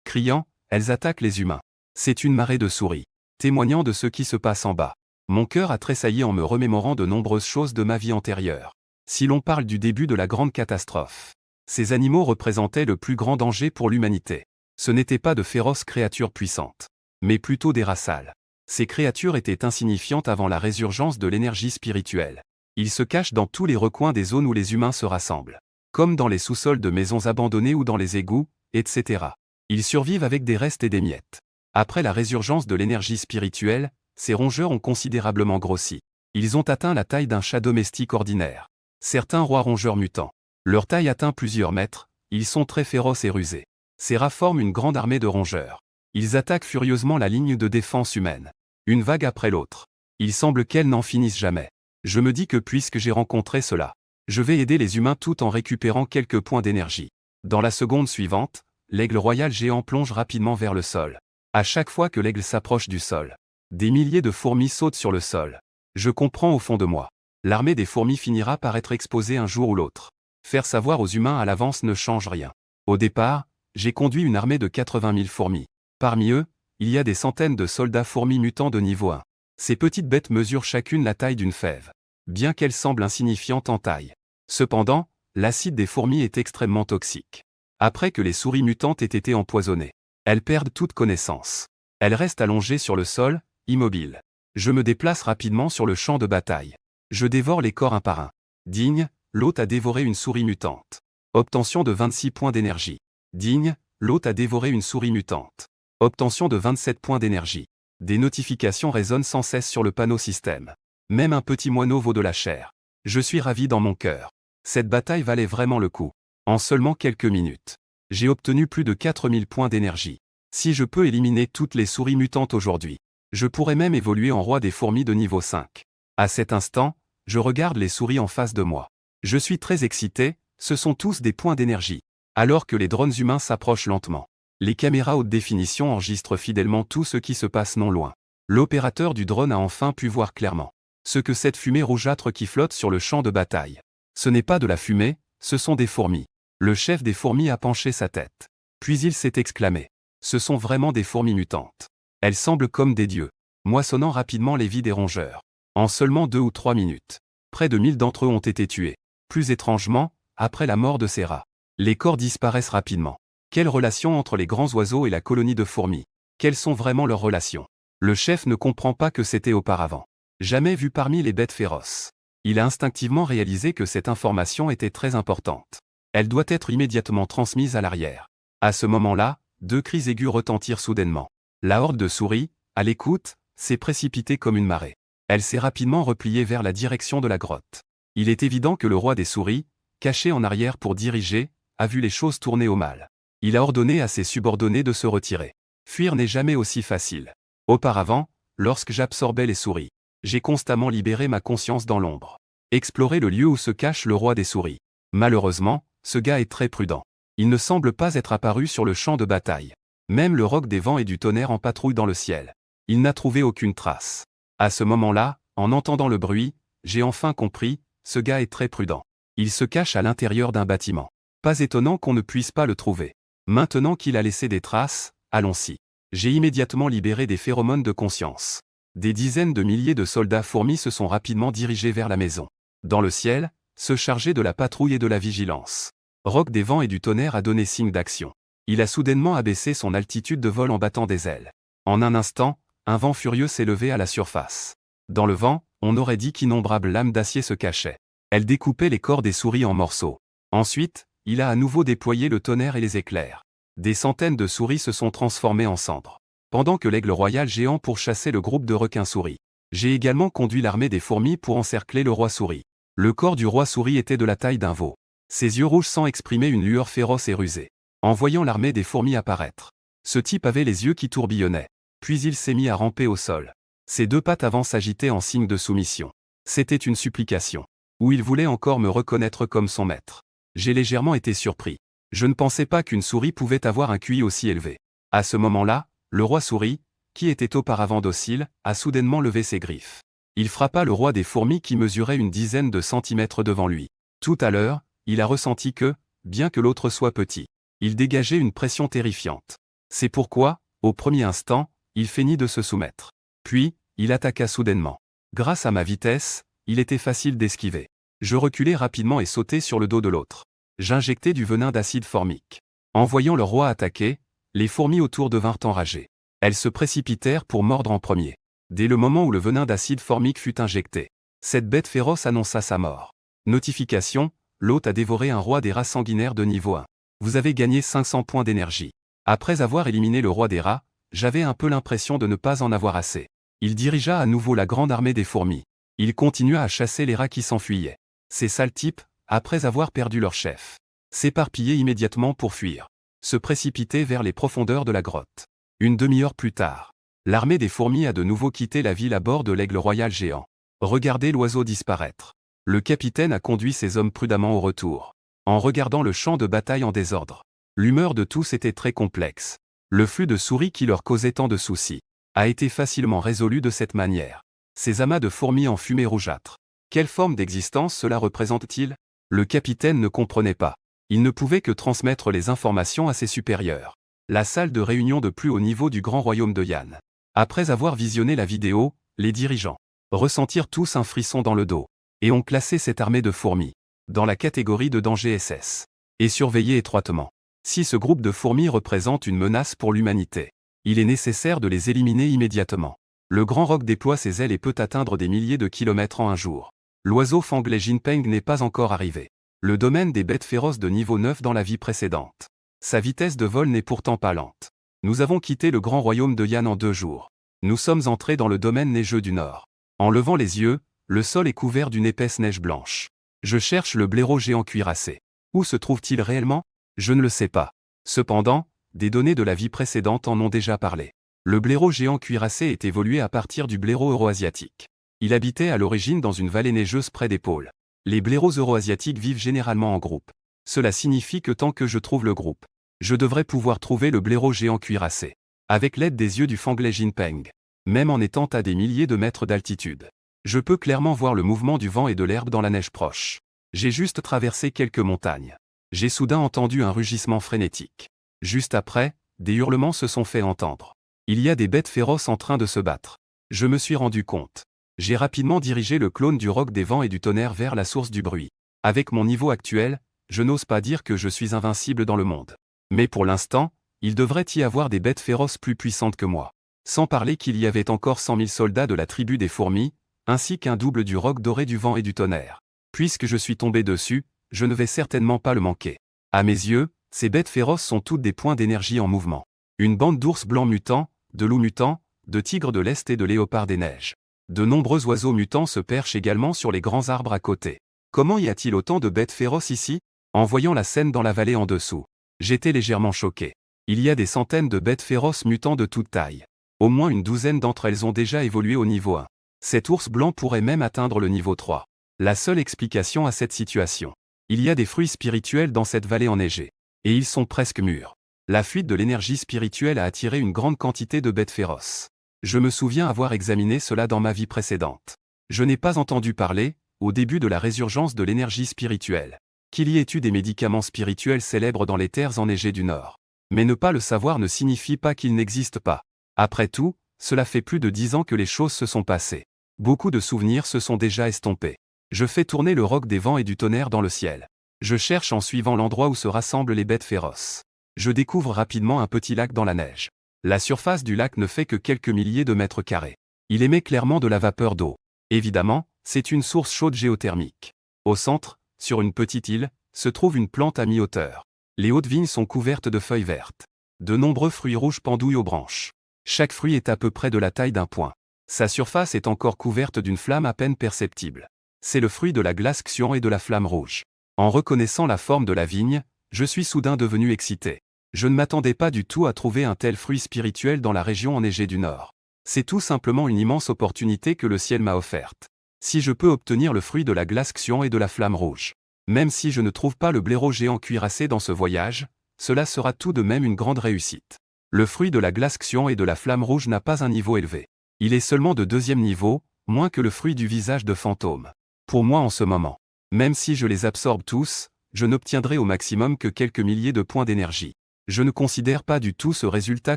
Speaker 1: Criant, elles attaquent les humains. C'est une marée de souris, témoignant de ce qui se passe en bas. Mon cœur a tressailli en me remémorant de nombreuses choses de ma vie antérieure. Si l'on parle du début de la grande catastrophe, ces animaux représentaient le plus grand danger pour l'humanité. Ce n'étaient pas de féroces créatures puissantes, mais plutôt des rats sales. Ces créatures étaient insignifiantes avant la résurgence de l'énergie spirituelle. Ils se cachent dans tous les recoins des zones où les humains se rassemblent, comme dans les sous-sols de maisons abandonnées ou dans les égouts, etc. Ils survivent avec des restes et des miettes. Après la résurgence de l'énergie spirituelle, ces rongeurs ont considérablement grossi. Ils ont atteint la taille d'un chat domestique ordinaire. Certains rois rongeurs mutants. Leur taille atteint plusieurs mètres, ils sont très féroces et rusés. Ces rats forment une grande armée de rongeurs. Ils attaquent furieusement la ligne de défense humaine. Une vague après l'autre. Il semble qu'elles n'en finissent jamais. Je me dis que puisque j'ai rencontré cela, je vais aider les humains tout en récupérant quelques points d'énergie. Dans la seconde suivante, l'aigle royal géant plonge rapidement vers le sol. À chaque fois que l'aigle s'approche du sol, des milliers de fourmis sautent sur le sol. Je comprends au fond de moi. L'armée des fourmis finira par être exposée un jour ou l'autre. Faire savoir aux humains à l'avance ne change rien. Au départ, j'ai conduit une armée de 80 000 fourmis. Parmi eux, il y a des centaines de soldats fourmis mutants de niveau 1. Ces petites bêtes mesurent chacune la taille d'une fève, bien qu'elles semblent insignifiantes en taille. Cependant, l'acide des fourmis est extrêmement toxique. Après que les souris mutantes aient été empoisonnées, elles perdent toute connaissance. Elles restent allongées sur le sol, immobiles. Je me déplace rapidement sur le champ de bataille. Je dévore les corps un par un. Digne, l'hôte a dévoré une souris mutante. Obtention de 26 points d'énergie. Digne, l'hôte a dévoré une souris mutante. Obtention de 27 points d'énergie. Des notifications résonnent sans cesse sur le panneau système. Même un petit moineau vaut de la chair. Je suis ravi dans mon cœur. Cette bataille valait vraiment le coup. En seulement quelques minutes, j'ai obtenu plus de 4000 points d'énergie. Si je peux éliminer toutes les souris mutantes aujourd'hui, je pourrais même évoluer en roi des fourmis de niveau 5. À cet instant, je regarde les souris en face de moi. Je suis très excité, ce sont tous des points d'énergie. Alors que les drones humains s'approchent lentement, les caméras haute définition enregistrent fidèlement tout ce qui se passe non loin. L'opérateur du drone a enfin pu voir clairement ce que cette fumée rougeâtre qui flotte sur le champ de bataille. Ce n'est pas de la fumée, ce sont des fourmis. Le chef des fourmis a penché sa tête. Puis il s'est exclamé. Ce sont vraiment des fourmis mutantes. Elles semblent comme des dieux, moissonnant rapidement les vies des rongeurs. En seulement 2 ou 3 minutes, près de 1000 d'entre eux ont été tués. Plus étrangement, après la mort de ces rats, les corps disparaissent rapidement. Quelle relation entre les grands oiseaux et la colonie de fourmis? Quelles sont vraiment leurs relations? Le chef ne comprend pas que c'était auparavant jamais vu parmi les bêtes féroces. Il a instinctivement réalisé que cette information était très importante. Elle doit être immédiatement transmise à l'arrière. À ce moment-là, 2 cris aigus retentirent soudainement. La horde de souris, à l'écoute, s'est précipitée comme une marée. Elle s'est rapidement repliée vers la direction de la grotte. Il est évident que le roi des souris, caché en arrière pour diriger, a vu les choses tourner au mal. Il a ordonné à ses subordonnés de se retirer. Fuir n'est jamais aussi facile. Auparavant, lorsque j'absorbais les souris, j'ai constamment libéré ma conscience dans l'ombre. Explorer le lieu où se cache le roi des souris. Malheureusement, ce gars est très prudent. Il ne semble pas être apparu sur le champ de bataille. Même le roc des vents et du tonnerre en patrouille dans le ciel. Il n'a trouvé aucune trace. À ce moment-là, en entendant le bruit, j'ai enfin compris, ce gars est très prudent. Il se cache à l'intérieur d'un bâtiment. Pas étonnant qu'on ne puisse pas le trouver. Maintenant qu'il a laissé des traces, allons-y. J'ai immédiatement libéré des phéromones de conscience. Des dizaines de milliers de soldats fourmis se sont rapidement dirigés vers la maison. Dans le ciel, se charger de la patrouille et de la vigilance. Roc des vents et du tonnerre a donné signe d'action. Il a soudainement abaissé son altitude de vol en battant des ailes. En un instant, un vent furieux s'est levé à la surface. Dans le vent, on aurait dit qu'innombrables lames d'acier se cachaient. Elles découpaient les corps des souris en morceaux. Ensuite, il a à nouveau déployé le tonnerre et les éclairs. Des centaines de souris se sont transformées en cendres. pendant que l'aigle royal géant pourchassait le groupe de requins-souris. J'ai également conduit l'armée des fourmis pour encercler le roi souris. Le corps du roi souris était de la taille d'un veau. Ses yeux rouges sang exprimaient une lueur féroce et rusée. En voyant l'armée des fourmis apparaître, ce type avait les yeux qui tourbillonnaient. Puis il s'est mis à ramper au sol. Ses deux pattes avant s'agitaient en signe de soumission. C'était une supplication. Ou il voulait encore me reconnaître comme son maître. J'ai légèrement été surpris. Je ne pensais pas qu'une souris pouvait avoir un QI aussi élevé. À ce moment-là, le roi souris, qui était auparavant docile, a soudainement levé ses griffes. Il frappa le roi des fourmis qui mesurait une dizaine de centimètres devant lui. Tout à l'heure, il a ressenti que, bien que l'autre soit petit, il dégageait une pression terrifiante. C'est pourquoi, au premier instant, il feignit de se soumettre. Puis, il attaqua soudainement. Grâce à ma vitesse, il était facile d'esquiver. Je reculai rapidement et sautai sur le dos de l'autre. J'injectai du venin d'acide formique. En voyant le roi attaquer, les fourmis autour devinrent enragées. Elles se précipitèrent pour mordre en premier. Dès le moment où le venin d'acide formique fut injecté, cette bête féroce annonça sa mort. Notification, l'hôte a dévoré un roi des rats sanguinaires de niveau 1. Vous avez gagné 500 points d'énergie. Après avoir éliminé le roi des rats, j'avais un peu l'impression de ne pas en avoir assez. Il dirigea à nouveau la grande armée des fourmis. Il continua à chasser les rats qui s'enfuyaient. Ces sales types, après avoir perdu leur chef, s'éparpillaient immédiatement pour fuir, se précipitaient vers les profondeurs de la grotte. Une demi-heure plus tard, l'armée des fourmis a de nouveau quitté la ville à bord de l'aigle royal géant. Regardez l'oiseau disparaître. Le capitaine a conduit ses hommes prudemment au retour. En regardant le champ de bataille en désordre, l'humeur de tous était très complexe. Le flux de souris qui leur causait tant de soucis a été facilement résolu de cette manière. Ces amas de fourmis en fumée rougeâtre. Quelle forme d'existence cela représente-t-il? Le capitaine ne comprenait pas. Il ne pouvait que transmettre les informations à ses supérieurs. La salle de réunion de plus haut niveau du grand royaume de Yann. Après avoir visionné la vidéo, les dirigeants ressentirent tous un frisson dans le dos, et ont classé cette armée de fourmis dans la catégorie de danger SS, et surveillé étroitement. Si ce groupe de fourmis représente une menace pour l'humanité, il est nécessaire de les éliminer immédiatement. Le grand roc déploie ses ailes et peut atteindre des milliers de kilomètres en un jour. L'oiseau Fanglais Jinpeng n'est pas encore arrivé. Le domaine des bêtes féroces de niveau 9 dans la vie précédente. Sa vitesse de vol n'est pourtant pas lente. Nous avons quitté le grand royaume de Yann en 2 jours. Nous sommes entrés dans le domaine neigeux du Nord. En levant les yeux, le sol est couvert d'une épaisse neige blanche. Je cherche le blaireau géant cuirassé. Où se trouve-t-il réellement? Je ne le sais pas. Cependant, des données de la vie précédente en ont déjà parlé. Le blaireau géant cuirassé est évolué à partir du blaireau euro-asiatique. Il habitait à l'origine dans une vallée neigeuse près des pôles. Les blaireaux euro-asiatiques vivent généralement en groupe. Cela signifie que tant que je trouve le groupe, je devrais pouvoir trouver le blaireau géant cuirassé. Avec l'aide des yeux du Fanglais Jinpeng. Même en étant à des milliers de mètres d'altitude, je peux clairement voir le mouvement du vent et de l'herbe dans la neige proche. J'ai juste traversé quelques montagnes. J'ai soudain entendu un rugissement frénétique. Juste après, des hurlements se sont fait entendre. Il y a des bêtes féroces en train de se battre. Je me suis rendu compte. J'ai rapidement dirigé le clone du roc des vents et du tonnerre vers la source du bruit. Avec mon niveau actuel, je n'ose pas dire que je suis invincible dans le monde. Mais pour l'instant, il devrait y avoir des bêtes féroces plus puissantes que moi. Sans parler qu'il y avait encore 100 000 soldats de la tribu des fourmis, ainsi qu'un double du roc doré du vent et du tonnerre. Puisque je suis tombé dessus, je ne vais certainement pas le manquer. À mes yeux, ces bêtes féroces sont toutes des points d'énergie en mouvement. Une bande d'ours blancs mutants, de loups mutants, de tigres de l'Est et de léopards des neiges. De nombreux oiseaux mutants se perchent également sur les grands arbres à côté. Comment y a-t-il autant de bêtes féroces ici? En voyant la scène dans la vallée en dessous, j'étais légèrement choqué. Il y a des centaines de bêtes féroces mutants de toute taille. Au moins une douzaine d'entre elles ont déjà évolué au niveau 1. Cet ours blanc pourrait même atteindre le niveau 3. La seule explication à cette situation. Il y a des fruits spirituels dans cette vallée enneigée. Et ils sont presque mûrs. La fuite de l'énergie spirituelle a attiré une grande quantité de bêtes féroces. Je me souviens avoir examiné cela dans ma vie précédente. Je n'ai pas entendu parler, au début de la résurgence de l'énergie spirituelle, qu'il y ait eu des médicaments spirituels célèbres dans les terres enneigées du Nord. Mais ne pas le savoir ne signifie pas qu'ils n'existent pas. Après tout, cela fait plus de 10 ans que les choses se sont passées. Beaucoup de souvenirs se sont déjà estompés. Je fais tourner le roc des vents et du tonnerre dans le ciel. Je cherche en suivant l'endroit où se rassemblent les bêtes féroces. Je découvre rapidement un petit lac dans la neige. La surface du lac ne fait que quelques milliers de mètres carrés. Il émet clairement de la vapeur d'eau. Évidemment, c'est une source chaude géothermique. Au centre, sur une petite île, se trouve une plante à mi-hauteur. Les hautes vignes sont couvertes de feuilles vertes. De nombreux fruits rouges pendouillent aux branches. Chaque fruit est à peu près de la taille d'un poing. Sa surface est encore couverte d'une flamme à peine perceptible. C'est le fruit de la glace Xian et de la flamme rouge. En reconnaissant la forme de la vigne, je suis soudain devenu excité. Je ne m'attendais pas du tout à trouver un tel fruit spirituel dans la région enneigée du Nord. C'est tout simplement une immense opportunité que le ciel m'a offerte. Si je peux obtenir le fruit de la glace Xian et de la flamme rouge, même si je ne trouve pas le blaireau géant cuirassé dans ce voyage, cela sera tout de même une grande réussite. Le fruit de la glace Xian et de la flamme rouge n'a pas un niveau élevé. Il est seulement de 2e niveau, moins que le fruit du visage de fantôme. Pour moi en ce moment, même si je les absorbe tous, je n'obtiendrai au maximum que quelques milliers de points d'énergie. Je ne considère pas du tout ce résultat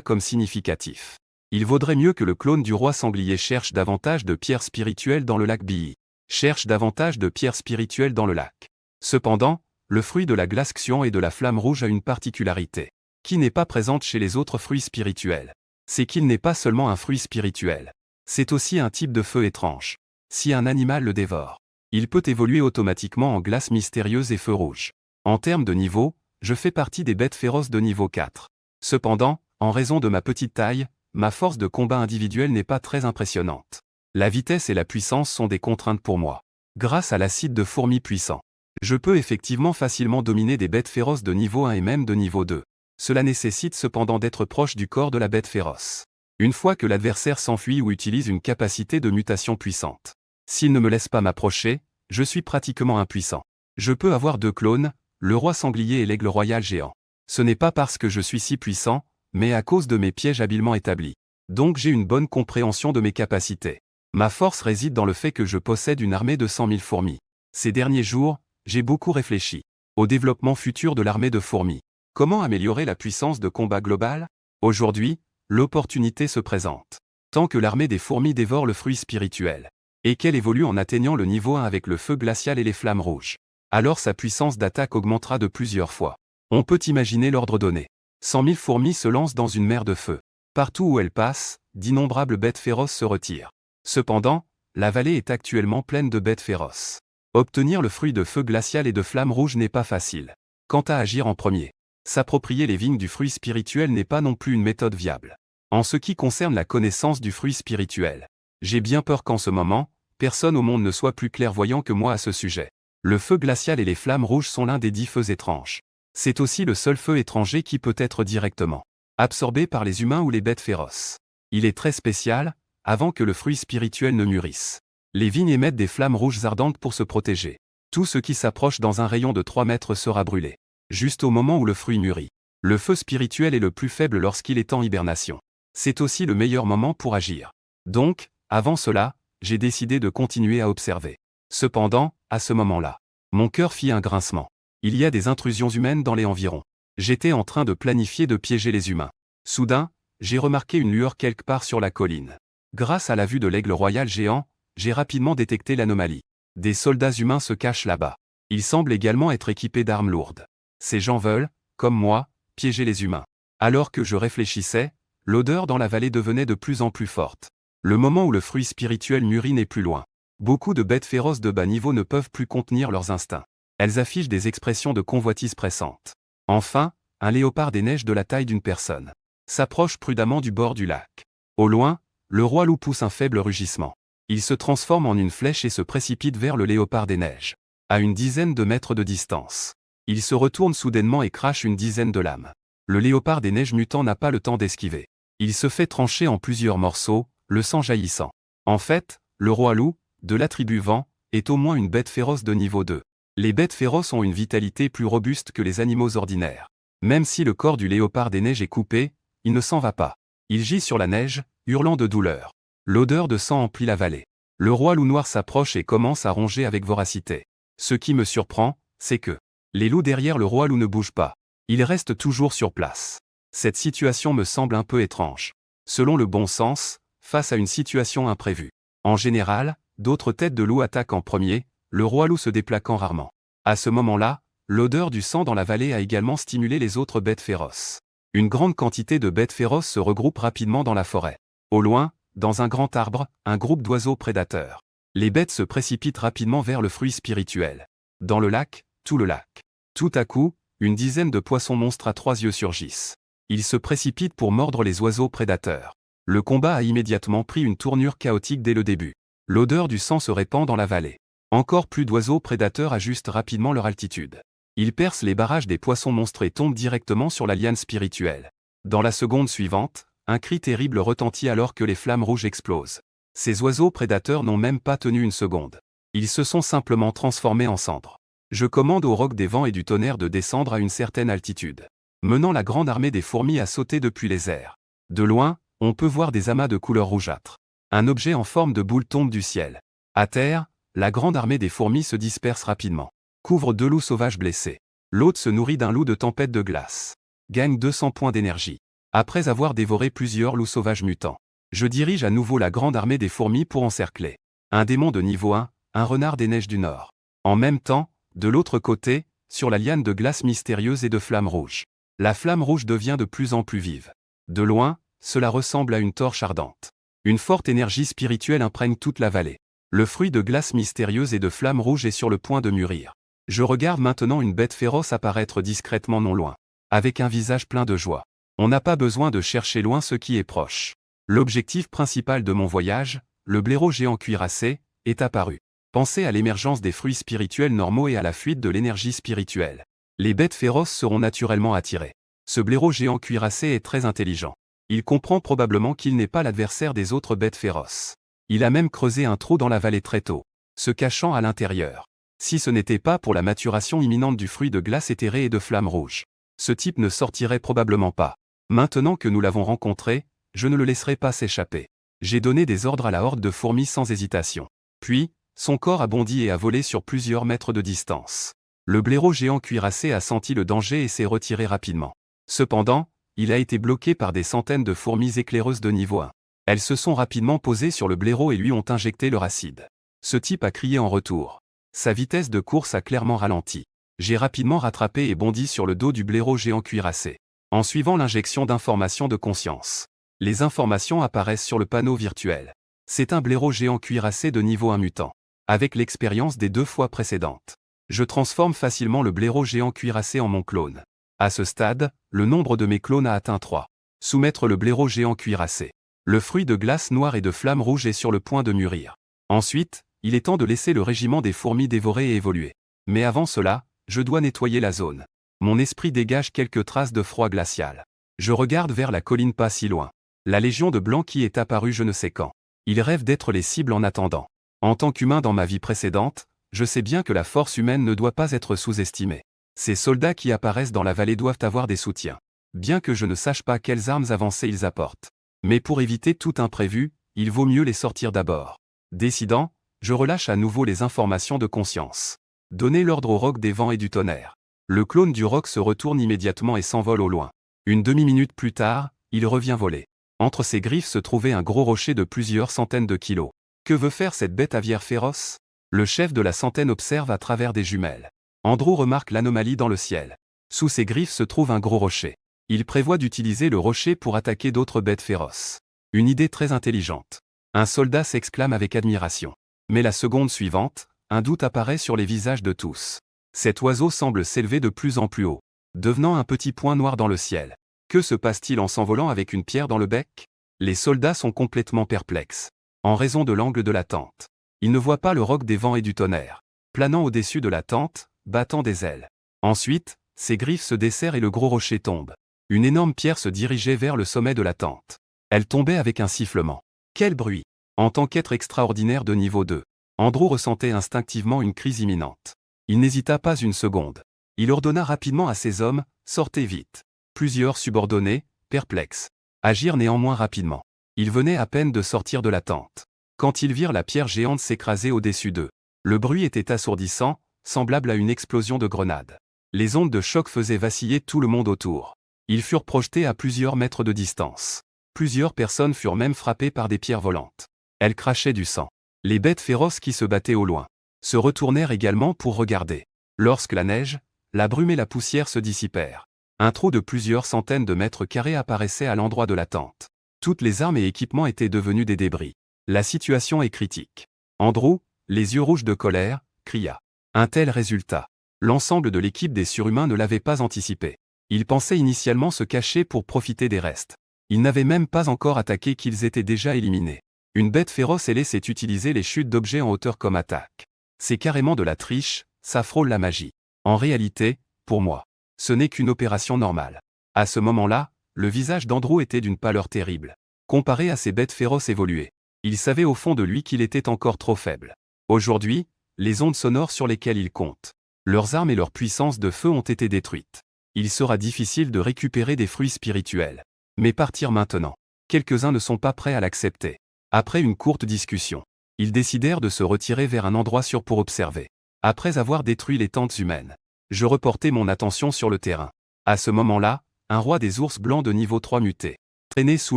Speaker 1: comme significatif. Il vaudrait mieux que le clone du roi sanglier cherche davantage de pierres spirituelles dans le lac Bii. Cherche davantage de pierres spirituelles dans le lac. Cependant, le fruit de la glace Xian et de la flamme rouge a une particularité, qui n'est pas présente chez les autres fruits spirituels. C'est qu'il n'est pas seulement un fruit spirituel. C'est aussi un type de feu étrange. Si un animal le dévore, il peut évoluer automatiquement en glace mystérieuse et feu rouge. En termes de niveau, je fais partie des bêtes féroces de niveau 4. Cependant, en raison de ma petite taille, ma force de combat individuelle n'est pas très impressionnante. La vitesse et la puissance sont des contraintes pour moi. Grâce à l'acide de fourmi puissant, je peux effectivement facilement dominer des bêtes féroces de niveau 1 et même de niveau 2. Cela nécessite cependant d'être proche du corps de la bête féroce. Une fois que l'adversaire s'enfuit ou utilise une capacité de mutation puissante, s'il ne me laisse pas m'approcher, je suis pratiquement impuissant. Je peux avoir 2 clones, le roi sanglier et l'aigle royal géant. Ce n'est pas parce que je suis si puissant, mais à cause de mes pièges habilement établis. Donc j'ai une bonne compréhension de mes capacités. Ma force réside dans le fait que je possède une armée de 100 000 fourmis. Ces derniers jours, j'ai beaucoup réfléchi au développement futur de l'armée de fourmis. Comment améliorer la puissance de combat globale? Aujourd'hui, l'opportunité se présente. Tant que l'armée des fourmis dévore le fruit spirituel, et qu'elle évolue en atteignant le niveau 1 avec le feu glacial et les flammes rouges, alors sa puissance d'attaque augmentera de plusieurs fois. On peut imaginer l'ordre donné. 100 000 fourmis se lancent dans une mer de feu. Partout où elles passent, d'innombrables bêtes féroces se retirent. Cependant, la vallée est actuellement pleine de bêtes féroces. Obtenir le fruit de feu glacial et de flammes rouges n'est pas facile. Quant à agir en premier, s'approprier les vignes du fruit spirituel n'est pas non plus une méthode viable. En ce qui concerne la connaissance du fruit spirituel, j'ai bien peur qu'en ce moment, personne au monde ne soit plus clairvoyant que moi à ce sujet. Le feu glacial et les flammes rouges sont l'un des 10 feux étranges. C'est aussi le seul feu étranger qui peut être directement absorbé par les humains ou les bêtes féroces. Il est très spécial, avant que le fruit spirituel ne mûrisse. Les vignes émettent des flammes rouges ardentes pour se protéger. Tout ce qui s'approche dans un rayon de 3 mètres sera brûlé. Juste au moment où le fruit mûrit. Le feu spirituel est le plus faible lorsqu'il est en hibernation. C'est aussi le meilleur moment pour agir. Donc, avant cela, j'ai décidé de continuer à observer. Cependant, à ce moment-là, mon cœur fit un grincement. Il y a des intrusions humaines dans les environs. J'étais en train de planifier de piéger les humains. Soudain, j'ai remarqué une lueur quelque part sur la colline. Grâce à la vue de l'aigle royal géant, j'ai rapidement détecté l'anomalie. Des soldats humains se cachent là-bas. Ils semblent également être équipés d'armes lourdes. Ces gens veulent, comme moi, piéger les humains. Alors que je réfléchissais, l'odeur dans la vallée devenait de plus en plus forte. Le moment où le fruit spirituel mûrit n'est plus loin. Beaucoup de bêtes féroces de bas niveau ne peuvent plus contenir leurs instincts. Elles affichent des expressions de convoitise pressante. Enfin, un léopard des neiges de la taille d'une personne s'approche prudemment du bord du lac. Au loin, le roi loup pousse un faible rugissement. Il se transforme en une flèche et se précipite vers le léopard des neiges. À une dizaine de mètres de distance. Il se retourne soudainement et crache une dizaine de lames. Le léopard des neiges mutant n'a pas le temps d'esquiver. Il se fait trancher en plusieurs morceaux, le sang jaillissant. En fait, le roi loup, de la tribu Vent, est au moins une bête féroce de niveau 2. Les bêtes féroces ont une vitalité plus robuste que les animaux ordinaires. Même si le corps du léopard des neiges est coupé, il ne s'en va pas. Il gît sur la neige, hurlant de douleur. L'odeur de sang emplit la vallée. Le roi loup noir s'approche et commence à ronger avec voracité. Ce qui me surprend, c'est que les loups derrière le roi loup ne bougent pas. Ils restent toujours sur place. Cette situation me semble un peu étrange. Selon le bon sens, face à une situation imprévue. En général, d'autres têtes de loup attaquent en premier, le roi loup se déplaquant rarement. À ce moment-là, l'odeur du sang dans la vallée a également stimulé les autres bêtes féroces. Une grande quantité de bêtes féroces se regroupent rapidement dans la forêt. Au loin, dans un grand arbre, un groupe d'oiseaux prédateurs. Les bêtes se précipitent rapidement vers le fruit spirituel. Dans le lac, tout le lac. Tout à coup, une dizaine de poissons monstres à 3 yeux surgissent. Ils se précipitent pour mordre les oiseaux prédateurs. Le combat a immédiatement pris une tournure chaotique dès le début. L'odeur du sang se répand dans la vallée. Encore plus d'oiseaux prédateurs ajustent rapidement leur altitude. Ils percent les barrages des poissons monstres et tombent directement sur la liane spirituelle. Dans la seconde suivante, un cri terrible retentit alors que les flammes rouges explosent. Ces oiseaux prédateurs n'ont même pas tenu une seconde. Ils se sont simplement transformés en cendres. Je commande au roc des vents et du tonnerre de descendre à une certaine altitude, menant la grande armée des fourmis à sauter depuis les airs. De loin, on peut voir des amas de couleur rougeâtre. Un objet en forme de boule tombe du ciel. À terre, la grande armée des fourmis se disperse rapidement. Couvre 2 loups sauvages blessés. L'autre se nourrit d'un loup de tempête de glace. Gagne 200 points d'énergie. Après avoir dévoré plusieurs loups sauvages mutants, je dirige à nouveau la grande armée des fourmis pour encercler un démon de niveau 1, un renard des neiges du Nord. En même temps, de l'autre côté, sur la liane de glace mystérieuse et de flammes rouges. La flamme rouge devient de plus en plus vive. De loin, cela ressemble à une torche ardente. Une forte énergie spirituelle imprègne toute la vallée. Le fruit de glace mystérieuse et de flammes rouges est sur le point de mûrir. Je regarde maintenant une bête féroce apparaître discrètement non loin, avec un visage plein de joie. On n'a pas besoin de chercher loin ce qui est proche. L'objectif principal de mon voyage, le blaireau géant cuirassé, est apparu. Pensez à l'émergence des fruits spirituels normaux et à la fuite de l'énergie spirituelle. Les bêtes féroces seront naturellement attirées. Ce blaireau géant cuirassé est très intelligent. Il comprend probablement qu'il n'est pas l'adversaire des autres bêtes féroces. Il a même creusé un trou dans la vallée très tôt, se cachant à l'intérieur. Si ce n'était pas pour la maturation imminente du fruit de glace éthéré et de flammes rouges, ce type ne sortirait probablement pas. Maintenant que nous l'avons rencontré, je ne le laisserai pas s'échapper. J'ai donné des ordres à la horde de fourmis sans hésitation. Puis, son corps a bondi et a volé sur plusieurs mètres de distance. Le blaireau géant cuirassé a senti le danger et s'est retiré rapidement. Cependant, il a été bloqué par des centaines de fourmis éclaireuses de niveau 1. Elles se sont rapidement posées sur le blaireau et lui ont injecté leur acide. Ce type a crié en retour. Sa vitesse de course a clairement ralenti. J'ai rapidement rattrapé et bondi sur le dos du blaireau géant cuirassé. En suivant l'injection d'informations de conscience, les informations apparaissent sur le panneau virtuel. C'est un blaireau géant cuirassé de niveau 1 mutant. Avec l'expérience des 2 fois précédentes, je transforme facilement le blaireau géant cuirassé en mon clone. À ce stade, le nombre de mes clones a atteint 3. Soumettre le blaireau géant cuirassé. Le fruit de glace noire et de flammes rouges est sur le point de mûrir. Ensuite, il est temps de laisser le régiment des fourmis dévorer et évoluer. Mais avant cela, je dois nettoyer la zone. Mon esprit dégage quelques traces de froid glacial. Je regarde vers la colline pas si loin. La légion de blancs qui est apparue je ne sais quand. Ils rêvent d'être les cibles en attendant. En tant qu'humain dans ma vie précédente, je sais bien que la force humaine ne doit pas être sous-estimée. Ces soldats qui apparaissent dans la vallée doivent avoir des soutiens. Bien que je ne sache pas quelles armes avancées ils apportent. Mais pour éviter tout imprévu, il vaut mieux les sortir d'abord. Décidant, je relâche à nouveau les informations de conscience. Donnez l'ordre au roc des vents et du tonnerre. Le clone du roc se retourne immédiatement et s'envole au loin. Une demi-minute plus tard, il revient voler. Entre ses griffes se trouvait un gros rocher de plusieurs centaines de kilos. Que veut faire cette bête aviaire féroce? Le chef de la centaine observe à travers des jumelles. Andrew remarque l'anomalie dans le ciel. Sous ses griffes se trouve un gros rocher. Il prévoit d'utiliser le rocher pour attaquer d'autres bêtes féroces. Une idée très intelligente. Un soldat s'exclame avec admiration. Mais la seconde suivante, un doute apparaît sur les visages de tous. Cet oiseau semble s'élever de plus en plus haut, devenant un petit point noir dans le ciel. Que se passe-t-il en s'envolant avec une pierre dans le bec? Les soldats sont complètement perplexes. En raison de l'angle de la tente. Ils ne voient pas le roc des vents et du tonnerre. Planant au-dessus de la tente, battant des ailes. Ensuite, ses griffes se desserrent et le gros rocher tombe. Une énorme pierre se dirigeait vers le sommet de la tente. Elle tombait avec un sifflement. Quel bruit! En tant qu'être extraordinaire de niveau 2, Andrew ressentait instinctivement une crise imminente. Il n'hésita pas une seconde. Il ordonna rapidement à ses hommes, sortez vite. Plusieurs subordonnés, perplexes, agirent néanmoins rapidement. Ils venaient à peine de sortir de la tente. Quand ils virent la pierre géante s'écraser au-dessus d'eux, le bruit était assourdissant, semblable à une explosion de grenade. Les ondes de choc faisaient vaciller tout le monde autour. Ils furent projetés à plusieurs mètres de distance. Plusieurs personnes furent même frappées par des pierres volantes. Elles crachaient du sang. Les bêtes féroces qui se battaient au loin se retournèrent également pour regarder. Lorsque la neige, la brume et la poussière se dissipèrent, un trou de plusieurs centaines de mètres carrés apparaissait à l'endroit de la tente. Toutes les armes et équipements étaient devenus des débris. La situation est critique. Andrew, les yeux rouges de colère, cria. Un tel résultat. L'ensemble de l'équipe des surhumains ne l'avait pas anticipé. Ils pensaient initialement se cacher pour profiter des restes. Ils n'avaient même pas encore attaqué qu'ils étaient déjà éliminés. Une bête féroce ailée sait utiliser les chutes d'objets en hauteur comme attaque. C'est carrément de la triche, ça frôle la magie. En réalité, pour moi, ce n'est qu'une opération normale. À ce moment-là, le visage d'Andrew était d'une pâleur terrible. Comparé à ces bêtes féroces évoluées, il savait au fond de lui qu'il était encore trop faible. Aujourd'hui, les ondes sonores sur lesquelles il compte, leurs armes et leur puissance de feu ont été détruites. Il sera difficile de récupérer des fruits spirituels. Mais partir maintenant. Quelques-uns ne sont pas prêts à l'accepter. Après une courte discussion, ils décidèrent de se retirer vers un endroit sûr pour observer. Après avoir détruit les tentes humaines, je reportai mon attention sur le terrain. À ce moment-là, un roi des ours blancs de niveau 3 muté, traîné sous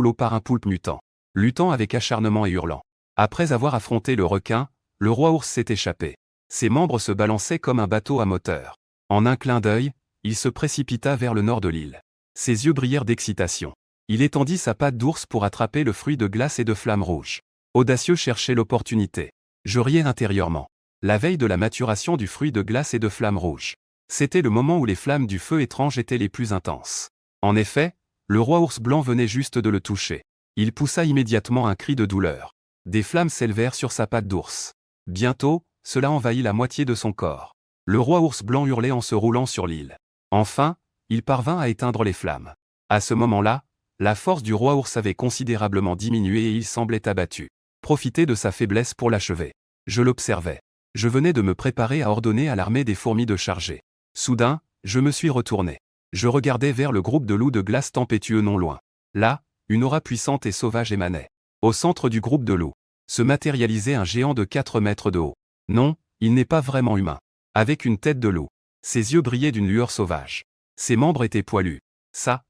Speaker 1: l'eau par un poulpe mutant, luttant avec acharnement et hurlant. Après avoir affronté le requin, le roi ours s'est échappé. Ses membres se balançaient comme un bateau à moteur. En un clin d'œil, il se précipita vers le nord de l'île. Ses yeux brillèrent d'excitation. Il étendit sa patte d'ours pour attraper le fruit de glace et de flamme rouge. Audacieux cherchait l'opportunité. Je riais intérieurement. La veille de la maturation du fruit de glace et de flamme rouge. C'était le moment où les flammes du feu étrange étaient les plus intenses. En effet, le roi ours blanc venait juste de le toucher. Il poussa immédiatement un cri de douleur. Des flammes s'élevèrent sur sa patte d'ours. Bientôt, cela envahit la moitié de son corps. Le roi ours blanc hurlait en se roulant sur l'île. Enfin, il parvint à éteindre les flammes. À ce moment-là, la force du roi ours avait considérablement diminué et il semblait abattu. Profiter de sa faiblesse pour l'achever. Je l'observais. Je venais de me préparer à ordonner à l'armée des fourmis de charger. Soudain, je me suis retourné. Je regardais vers le groupe de loups de glace tempétueux non loin. Là, une aura puissante et sauvage émanait. Au centre du groupe de loups, se matérialisait un géant de 4 mètres de haut. Non, il n'est pas vraiment humain. Avec une tête de loup. Ses yeux brillaient d'une lueur sauvage. Ses membres étaient poilus. Ça.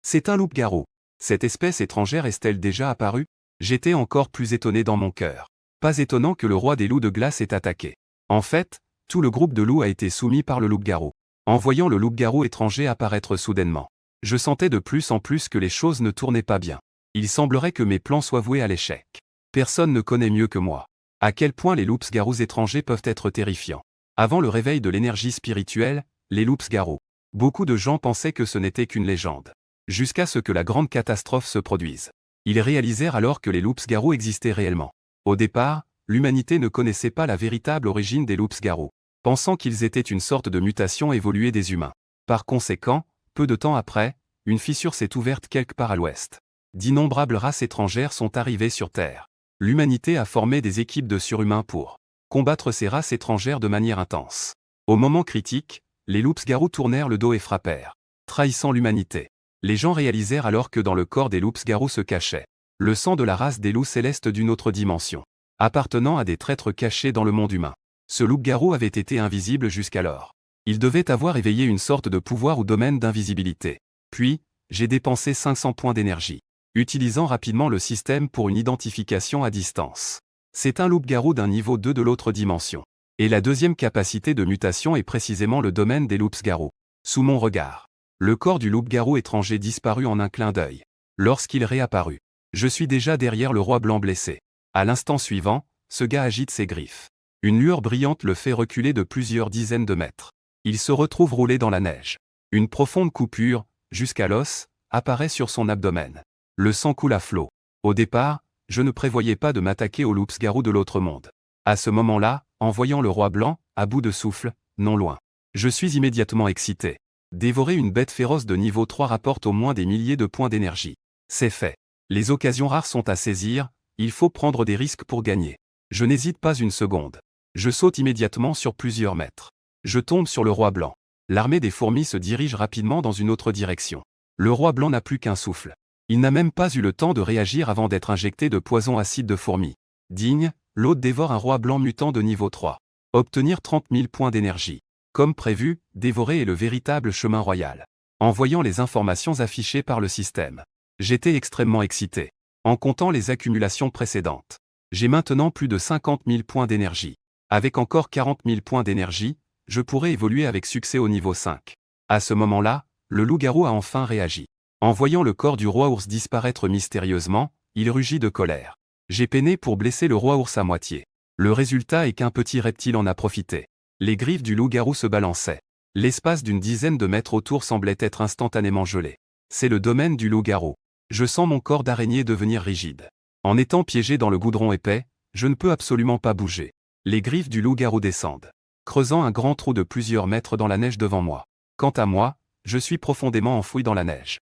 Speaker 1: C'est un loup-garou. Cette espèce étrangère est-elle déjà apparue? J'étais encore plus étonné dans mon cœur. Pas étonnant que le roi des loups de glace ait attaqué. En fait, tout le groupe de loups a été soumis par le loup-garou. En voyant le loup-garou étranger apparaître soudainement, je sentais de plus en plus que les choses ne tournaient pas bien. Il semblerait que mes plans soient voués à l'échec. Personne ne connaît mieux que moi à quel point les loups-garous étrangers peuvent être terrifiants. Avant le réveil de l'énergie spirituelle, les loups-garous. Beaucoup de gens pensaient que ce n'était qu'une légende. Jusqu'à ce que la grande catastrophe se produise. Ils réalisèrent alors que les loups-garous existaient réellement. Au départ, l'humanité ne connaissait pas la véritable origine des loups-garous, pensant qu'ils étaient une sorte de mutation évoluée des humains. Par conséquent, peu de temps après, une fissure s'est ouverte quelque part à l'ouest. D'innombrables races étrangères sont arrivées sur Terre. L'humanité a formé des équipes de surhumains pour combattre ces races étrangères de manière intense. Au moment critique, les loups-garous tournèrent le dos et frappèrent, trahissant l'humanité. Les gens réalisèrent alors que dans le corps des loups-garous se cachait le sang de la race des loups célestes d'une autre dimension, appartenant à des traîtres cachés dans le monde humain. Ce loup-garou avait été invisible jusqu'alors. Il devait avoir éveillé une sorte de pouvoir ou domaine d'invisibilité. Puis, j'ai dépensé 500 points d'énergie, utilisant rapidement le système pour une identification à distance. C'est un loup-garou d'un niveau 2 de l'autre dimension. Et la deuxième capacité de mutation est précisément le domaine des loups-garous. Sous mon regard, le corps du loup-garou étranger disparut en un clin d'œil. Lorsqu'il réapparut, je suis déjà derrière le roi blanc blessé. À l'instant suivant, ce gars agite ses griffes. Une lueur brillante le fait reculer de plusieurs dizaines de mètres. Il se retrouve roulé dans la neige. Une profonde coupure, jusqu'à l'os, apparaît sur son abdomen. Le sang coule à flot. Au départ, je ne prévoyais pas de m'attaquer aux loups-garous de l'autre monde. À ce moment-là, en voyant le roi blanc, à bout de souffle, non loin, je suis immédiatement excité. Dévorer une bête féroce de niveau 3 rapporte au moins des milliers de points d'énergie. C'est fait. Les occasions rares sont à saisir, il faut prendre des risques pour gagner. Je n'hésite pas une seconde. Je saute immédiatement sur plusieurs mètres. Je tombe sur le roi blanc. L'armée des fourmis se dirige rapidement dans une autre direction. Le roi blanc n'a plus qu'un souffle. Il n'a même pas eu le temps de réagir avant d'être injecté de poison acide de fourmis. Digne, l'autre dévore un roi blanc mutant de niveau 3. Obtenir 30 000 points d'énergie. Comme prévu, dévorer est le véritable chemin royal. En voyant les informations affichées par le système, j'étais extrêmement excité. En comptant les accumulations précédentes, j'ai maintenant plus de 50 000 points d'énergie. Avec encore 40 000 points d'énergie, je pourrais évoluer avec succès au niveau 5. À ce moment-là, le loup-garou a enfin réagi. En voyant le corps du roi ours disparaître mystérieusement, il rugit de colère. J'ai peiné pour blesser le roi ours à moitié. Le résultat est qu'un petit reptile en a profité. Les griffes du loup-garou se balançaient. L'espace d'une dizaine de mètres autour semblait être instantanément gelé. C'est le domaine du loup-garou. Je sens mon corps d'araignée devenir rigide. En étant piégé dans le goudron épais, je ne peux absolument pas bouger. Les griffes du loup-garou descendent, creusant un grand trou de plusieurs mètres dans la neige devant moi. Quant à moi, je suis profondément enfoui dans la neige.